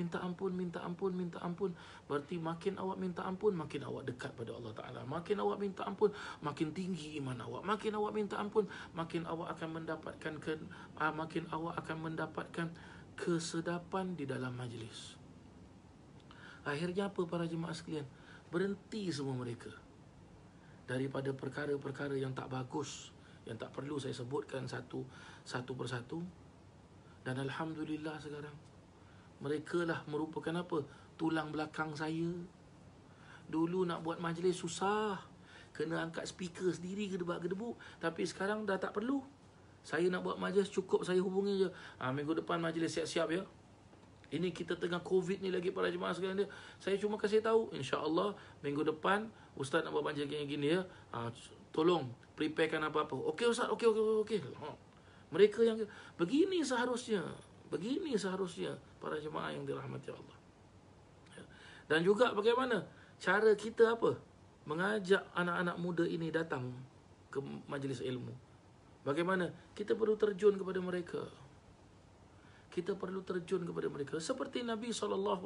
Berarti makin awak minta ampun, makin awak dekat pada Allah Ta'ala. Makin awak minta ampun, makin tinggi iman awak. Makin awak minta ampun, makin awak akan mendapatkan kesedapan di dalam majlis. Akhirnya apa para jemaah sekalian? Berhenti semua mereka daripada perkara-perkara yang tak bagus yang tak perlu saya sebutkan satu persatu. Dan alhamdulillah sekarang mereka lah merupakan apa? Tulang belakang saya. Dulu nak buat majlis susah, kena angkat speaker sendiri gedebak-gedebuk. Tapi sekarang dah tak perlu. Saya nak buat majlis cukup saya hubungi je. Minggu depan majlis siap-siap ya. Ini kita tengah COVID ni lagi para jemaah sekalian dia. Saya cuma kasih tahu, insya-Allah minggu depan ustaz nak buat majlis gini-gini ya. Tolong preparekan apa-apa. Okey ustaz, okey. Mereka yang begini seharusnya. Begini seharusnya para jemaah yang dirahmati Allah. Dan juga bagaimana cara kita apa? Mengajak anak-anak muda ini datang ke majlis ilmu. Bagaimana? Kita perlu terjun kepada mereka. Kita perlu terjun kepada mereka. Seperti Nabi SAW.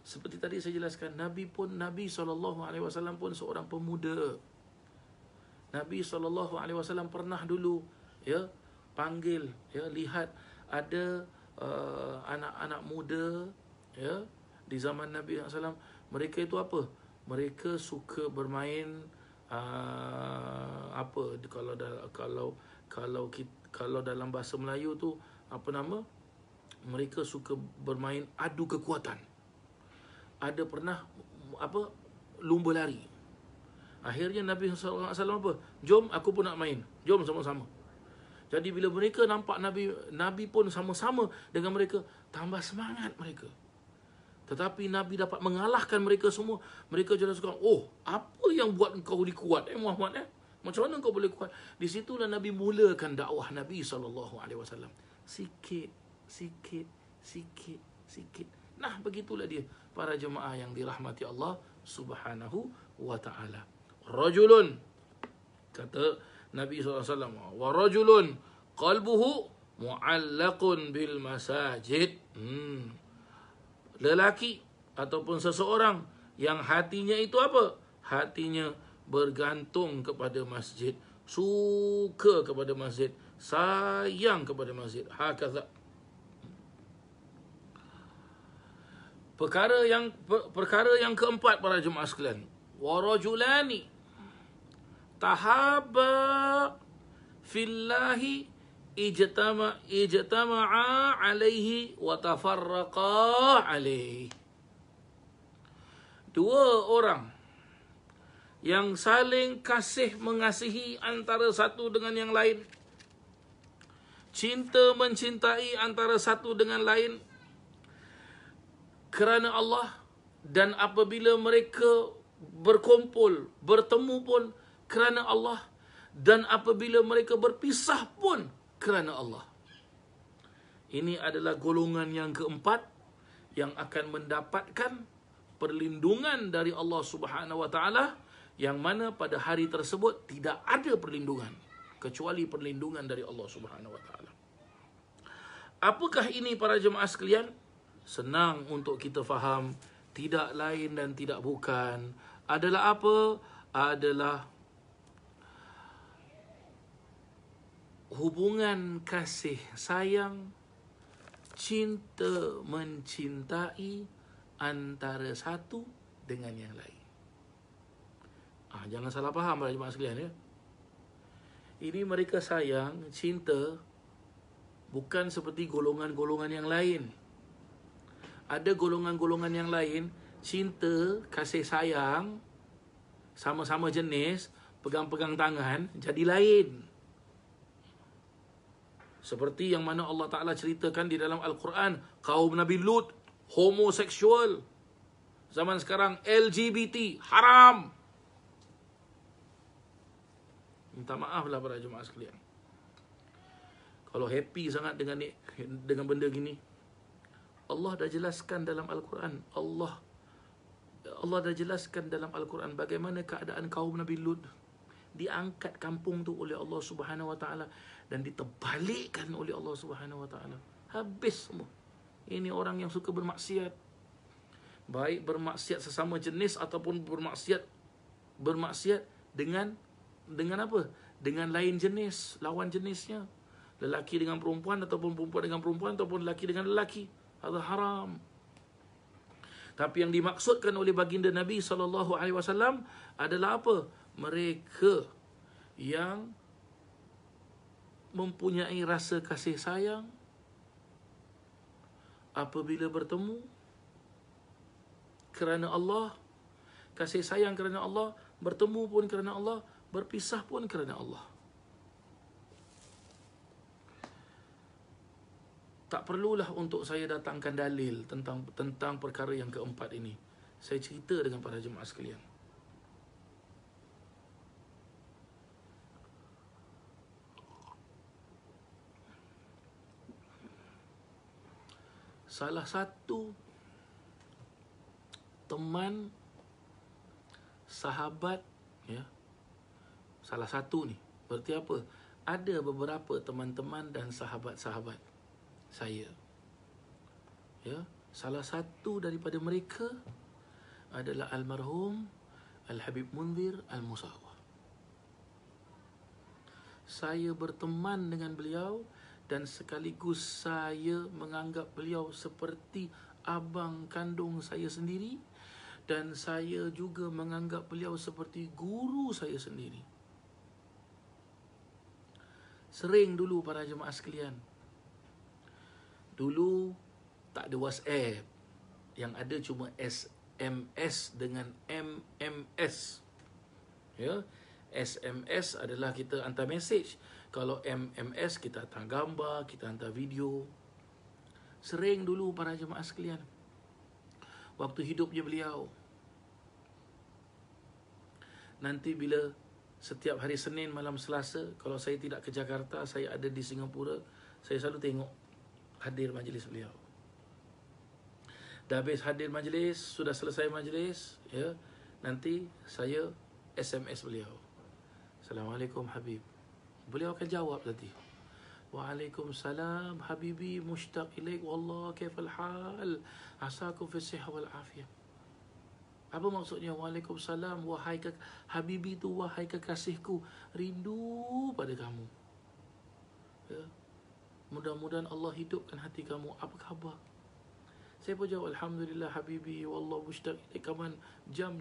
Seperti tadi saya jelaskan, Nabi SAW pun seorang pemuda. Nabi SAW pernah dulu ya panggil, ya, lihat ada anak-anak muda ya di zaman Nabi SAW. Mereka itu apa? Mereka suka bermain apa kalau dalam bahasa Melayu tu apa nama? Mereka suka bermain adu kekuatan. Ada pernah apa? Lumba lari. Akhirnya Nabi SAW apa? Jom aku pun nak main. Jom sama-sama. Jadi bila mereka nampak Nabi pun sama-sama dengan mereka, tambah semangat mereka. Tetapi Nabi dapat mengalahkan mereka semua. Mereka jelas cakap, oh, apa yang buat engkau ni kuat Muhammad Macam mana engkau boleh kuat? Di situlah Nabi mulakan dakwah Nabi SAW. Sikit. Nah, begitulah dia para jemaah yang dirahmati Allah Subhanahu wa ta'ala. Rajulun, kata Nabi SAW, wa rajulun qalbuhu mu'allaqun bil masajid. Lelaki ataupun seseorang yang hatinya itu apa? Hatinya bergantung kepada masjid, suka kepada masjid, sayang kepada masjid. Hakadha. Perkara yang keempat para jemaah sekalian, wa rajulani tahabba fillahi ijtama'a alaihi wa tafarraqa alaihi. Dua orang yang saling kasih mengasihi antara satu dengan yang lain, cinta mencintai antara satu dengan lain kerana Allah, dan apabila mereka berkumpul, bertemu pun kerana Allah, dan apabila mereka berpisah pun kerana Allah. Ini adalah golongan yang keempat yang akan mendapatkan perlindungan dari Allah Subhanahu wa ta'ala, yang mana pada hari tersebut tidak ada perlindungan kecuali perlindungan dari Allah Subhanahu wa ta'ala. Apakah ini para jemaah sekalian? Senang untuk kita faham. Tidak lain dan tidak bukan adalah apa? Adalah hubungan kasih sayang, cinta mencintai antara satu dengan yang lain. Jangan salah faham para jemaah sekalian ya. Ini mereka sayang, cinta bukan seperti golongan-golongan yang lain. Ada golongan-golongan yang lain, cinta, kasih sayang, sama-sama jenis, pegang-pegang tangan, jadi lain. Seperti yang mana Allah Ta'ala ceritakan di dalam Al-Quran, kaum Nabi Lut, homoseksual. Zaman sekarang, LGBT, haram. Minta maaflah para jemaah sekalian. Kalau happy sangat dengan benda gini, Allah dah jelaskan dalam Al-Quran. Allah dah jelaskan dalam Al-Quran bagaimana keadaan kaum Nabi Lut. Diangkat kampung tu oleh Allah Subhanahu wa ta'ala dan diterbalikkan oleh Allah Subhanahu wa ta'ala. Habis semua. Ini orang yang suka bermaksiat. Baik bermaksiat sesama jenis ataupun bermaksiat dengan apa? Dengan lain jenis, lawan jenisnya. Lelaki dengan perempuan ataupun perempuan dengan perempuan ataupun lelaki dengan lelaki. Itu haram. Tapi yang dimaksudkan oleh baginda Nabi SAW adalah apa? Mereka yang mempunyai rasa kasih sayang apabila bertemu kerana Allah, kasih sayang kerana Allah, bertemu pun kerana Allah, berpisah pun kerana Allah. Tak perlulah untuk saya datangkan dalil tentang perkara yang keempat ini. Saya cerita dengan para jemaah sekalian. Salah satu teman, sahabat, ya, salah satu ni, berarti apa? Ada beberapa teman-teman dan sahabat-sahabat saya, ya. Salah satu daripada mereka adalah almarhum Al-Habib Munzir Al-Musawwah. Saya berteman dengan beliau dan sekaligus saya menganggap beliau seperti abang kandung saya sendiri, dan saya juga menganggap beliau seperti guru saya sendiri. Sering dulu para jemaah sekalian, dulu tak ada WhatsApp, yang ada cuma SMS dengan MMS. Ya, SMS adalah kita hantar mesej. Kalau MMS kita hantar gambar, kita hantar video. Sering dulu para jemaah sekalian, waktu hidupnya beliau, nanti bila setiap hari Senin malam Selasa, kalau saya tidak ke Jakarta, saya ada di Singapura, saya selalu tengok hadir majlis beliau. Dah habis hadir majlis, sudah selesai majlis, ya, nanti saya SMS beliau. Assalamualaikum Habib. Beliau akan jawab nanti. Waalaikumsalam Habibi, mushtaq ilaik wallah, kaifal hal, asakum fi sihah wal afiyah. Apa maksudnya Waalaikumsalam, wahai Habibi tu, wahai kekasihku, rindu pada kamu, ya. Mudah-mudahan Allah hidupkan hati kamu. Apa khabar? Saya pun jawab, Alhamdulillah Habibi, wallah mushtaq ilaik, kaman jam.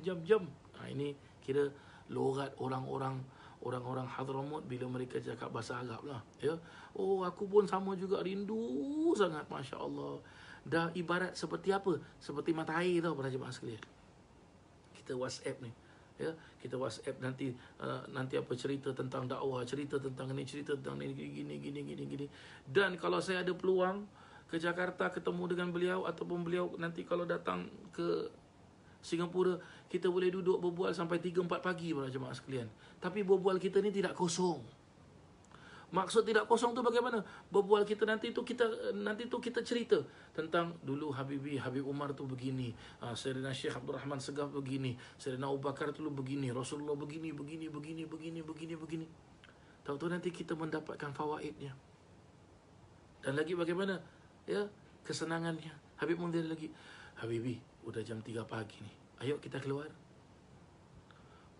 Ini kira logat orang-orang Hadramut bila mereka cakap bahasa Arab lah, ya. Oh, aku pun sama juga, rindu sangat, Masya Allah. Dah ibarat seperti apa? Seperti mata air tau para jemaah sekalian. Kita WhatsApp ni, ya, kita WhatsApp nanti apa, cerita tentang dakwah, cerita tentang ni, cerita tentang ni, gini. Dan kalau saya ada peluang ke Jakarta ketemu dengan beliau, ataupun beliau nanti kalau datang ke Singapura, kita boleh duduk berbual sampai 3-4 pagi para jemaah sekalian. Tapi berbual kita ni tidak kosong. Maksud tidak kosong tu bagaimana? Berbual kita nanti tu kita cerita tentang dulu Habib Umar tu begini, Sayyidina Syekh Abdul Rahman Segaf begini, Sayyidina Abu Bakar tu begini, Rasulullah begini. Tahu-tahu nanti kita mendapatkan fawaidnya. Dan lagi bagaimana, ya, kesenangannya. Habib Munzir lagi, Habibi, udah jam 3 pagi ni, ayo kita keluar.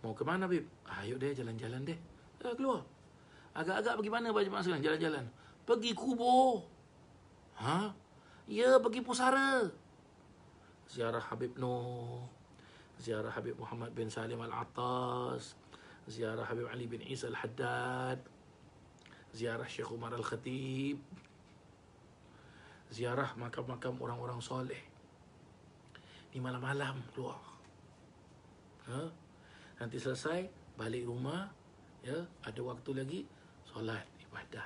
Mau ke mana Habib? Ayo deh jalan-jalan deh. Keluar. Agak-agak bagaimana Pak Jemaah sekalian? Jalan-jalan. Pergi kubur. Ya, pergi pusara. Ziarah Habib Noh, ziarah Habib Muhammad bin Salim Al-Attas, ziarah Habib Ali bin Isa Al-Haddad, ziarah Syekh Umar Al-Khatib, ziarah makam-makam orang-orang soleh. Ni malam-malam keluar. Nanti selesai, balik rumah, ya, ada waktu lagi, solat ibadah.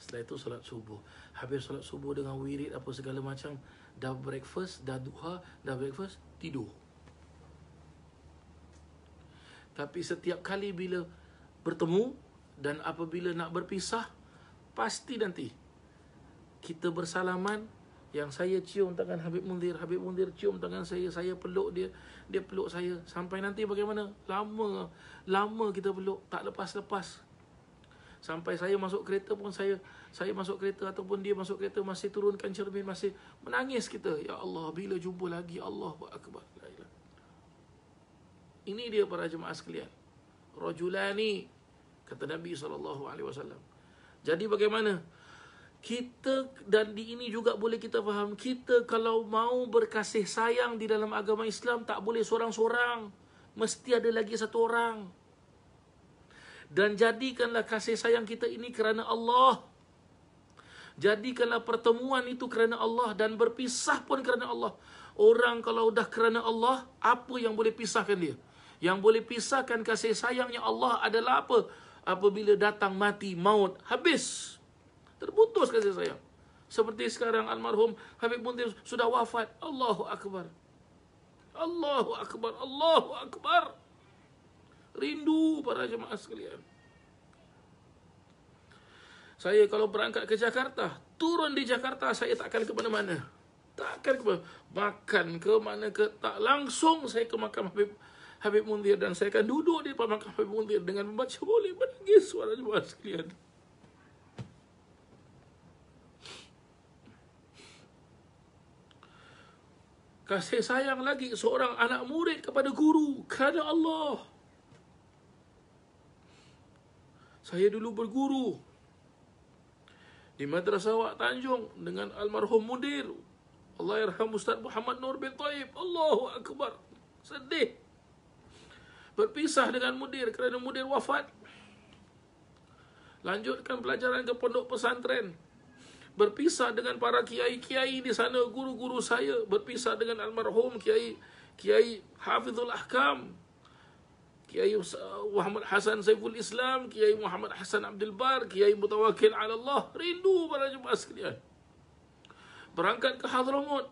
Setelah itu solat subuh. Habis solat subuh dengan wirid apa segala macam, dah breakfast, dah duha, dah breakfast, tidur. Tapi setiap kali bila bertemu dan apabila nak berpisah, pasti nanti kita bersalaman. Yang saya cium tangan Habib Munzir cium tangan saya peluk dia, dia peluk saya. Sampai nanti bagaimana? Lama kita peluk, tak lepas-lepas. Sampai saya masuk kereta pun, saya masuk kereta ataupun dia masuk kereta, masih turunkan cermin, masih menangis kita. Ya Allah, bila jumpa lagi? Allahu Akbar. Ini dia para jemaah sekalian. Rajulani, kata Nabi SAW. Jadi bagaimana? Kita, dan di ini juga boleh kita faham, kita kalau mau berkasih sayang di dalam agama Islam, tak boleh seorang-seorang, mesti ada lagi satu orang. Dan jadikanlah kasih sayang kita ini kerana Allah. Jadikanlah pertemuan itu kerana Allah, dan berpisah pun kerana Allah. Orang kalau dah kerana Allah, apa yang boleh pisahkan dia? Yang boleh pisahkan kasih sayangnya Allah adalah apa? Apabila datang mati, maut, habis. Terputus kasih sayang. Seperti sekarang almarhum Habib Munzir sudah wafat. Allahu Akbar. Allahu Akbar. Allahu Akbar. Rindu para jemaah sekalian. Saya kalau berangkat ke Jakarta, turun di Jakarta, saya tak akan ke mana-mana. Takkan ke mana. Makan ke mana ke, tak langsung saya ke makam Habib Munzir, dan saya akan duduk di depan makam Habib Munzir dengan membaca boleh menangis suara jemaah sekalian. Kasih sayang lagi seorang anak murid kepada guru kerana Allah. Saya dulu berguru di Madrasah Wak Tanjung dengan almarhum mudir, Allahyarham Ustaz Muhammad Nur bin Taib. Allahu Akbar. Sedih berpisah dengan mudir kerana mudir wafat. Lanjutkan pelajaran ke pondok pesantren. Berpisah dengan para kiai-kiai di sana, guru-guru saya. Berpisah dengan almarhum Kiai Hafizul Ahkam, Kiai Muhammad Hasan Saiful Islam, Kiai Muhammad Hasan Abdul Bar, Kiai Mutawakkil ala Allah. Rindu para jemaah sekalian. Berangkat ke Hadramaut,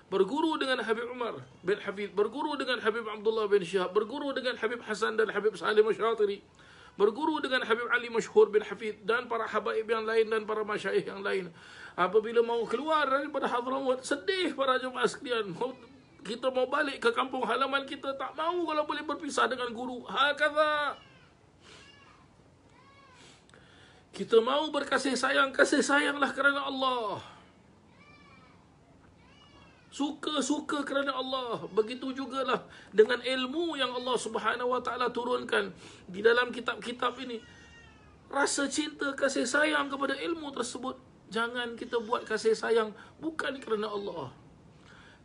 berguru dengan Habib Umar bin Hafid, berguru dengan Habib Abdullah bin Syihab, berguru dengan Habib Hasan dan Habib Salim Asy-Syatiri, berguru dengan Habib Ali Masyhur bin Hafid dan para habaib yang lain dan para masyayikh yang lain. Apabila mau keluar daripada Hadramaut, sedih para jemaah sekalian. Kita mau balik ke kampung halaman kita, tak mahu kalau boleh berpisah dengan guru. Hakadha. Kita mau berkasih sayang, kasih sayanglah kerana Allah. Suka-suka kerana Allah. Begitu jugalah dengan ilmu yang Allah Subhanahu wa taala turunkan di dalam kitab-kitab ini. Rasa cinta, kasih sayang kepada ilmu tersebut. Jangan kita buat kasih sayang bukan kerana Allah.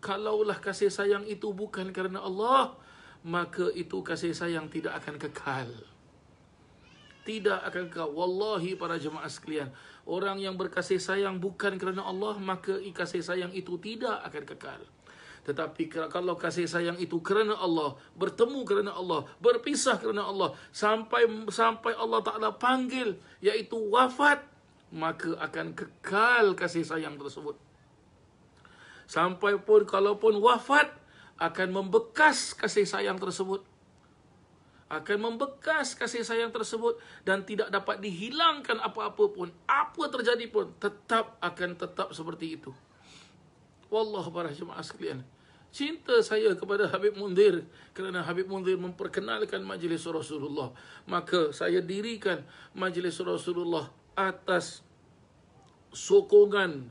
Kalaulah kasih sayang itu bukan kerana Allah, maka itu kasih sayang tidak akan kekal. Tidak akan kekal. Wallahi para jemaah sekalian, orang yang berkasih sayang bukan kerana Allah, maka kasih sayang itu tidak akan kekal. Tetapi kalau kasih sayang itu kerana Allah, bertemu kerana Allah, berpisah kerana Allah, sampai Allah Ta'ala panggil, iaitu wafat, maka akan kekal kasih sayang tersebut. Sampai pun kalaupun wafat, akan membekas kasih sayang tersebut. Akan membekas kasih sayang tersebut dan tidak dapat dihilangkan apa-apa pun. Apa terjadi pun, akan tetap seperti itu. Wallah para jemaah sekalian, cinta saya kepada Habib Munzir kerana Habib Munzir memperkenalkan majlis Rasulullah. Maka saya dirikan majlis Rasulullah atas sokongan,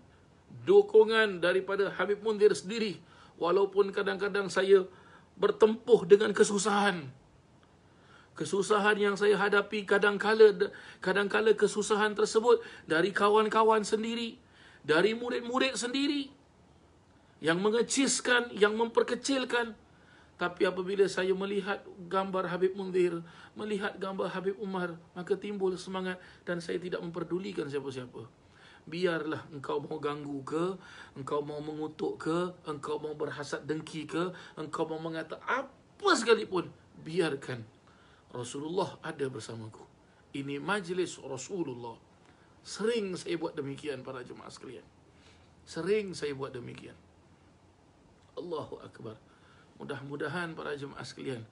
dukungan daripada Habib Munzir sendiri. Walaupun kadang-kadang saya bertempuh dengan kesusahan. Kesusahan yang saya hadapi kadang-kala kesusahan tersebut dari kawan-kawan sendiri, dari murid-murid sendiri yang mengeciskan, yang memperkecilkan. Tapi apabila saya melihat gambar Habib Munzir, melihat gambar Habib Umar, maka timbul semangat dan saya tidak memperdulikan siapa-siapa. Biarlah engkau mau ganggu ke, engkau mau mengutuk ke, engkau mau berhasad dengki ke, engkau mau mengata apa sekalipun, biarkan. Rasulullah ada bersamaku. Ini majlis Rasulullah. Sering saya buat demikian para jemaah sekalian. Sering saya buat demikian. Allahu Akbar. Mudah-mudahan para jemaah sekalian,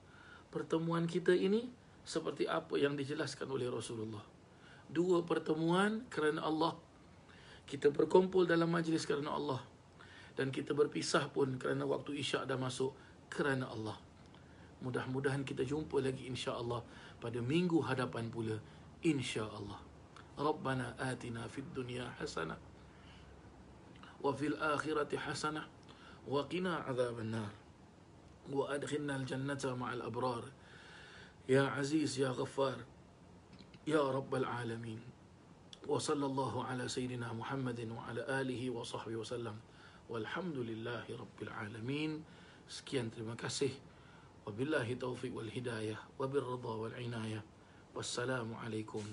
pertemuan kita ini seperti apa yang dijelaskan oleh Rasulullah. Dua pertemuan kerana Allah. Kita berkumpul dalam majlis kerana Allah, dan kita berpisah pun kerana waktu Isyak dah masuk kerana Allah. Mudah-mudahan kita jumpa lagi insya-Allah pada minggu hadapan pula insya-Allah. Rabbana atina fid dunya hasanah wa fil akhirati hasanah wa qina adzaban nar wa adkhilna al jannata ma'al abrar ya aziz ya ghaffar ya rabbal alamin. Wa sallallahu ala sayyidina Muhammadin wa ala alihi wa sahbihi wasallam. Walhamdulillahi rabbil alamin. Sekian, terima kasih. Wabillahi taufiq wal hidayah, wabirridha wal inayah. Wassalamualaikum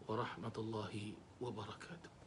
warahmatullahi wabarakatuh.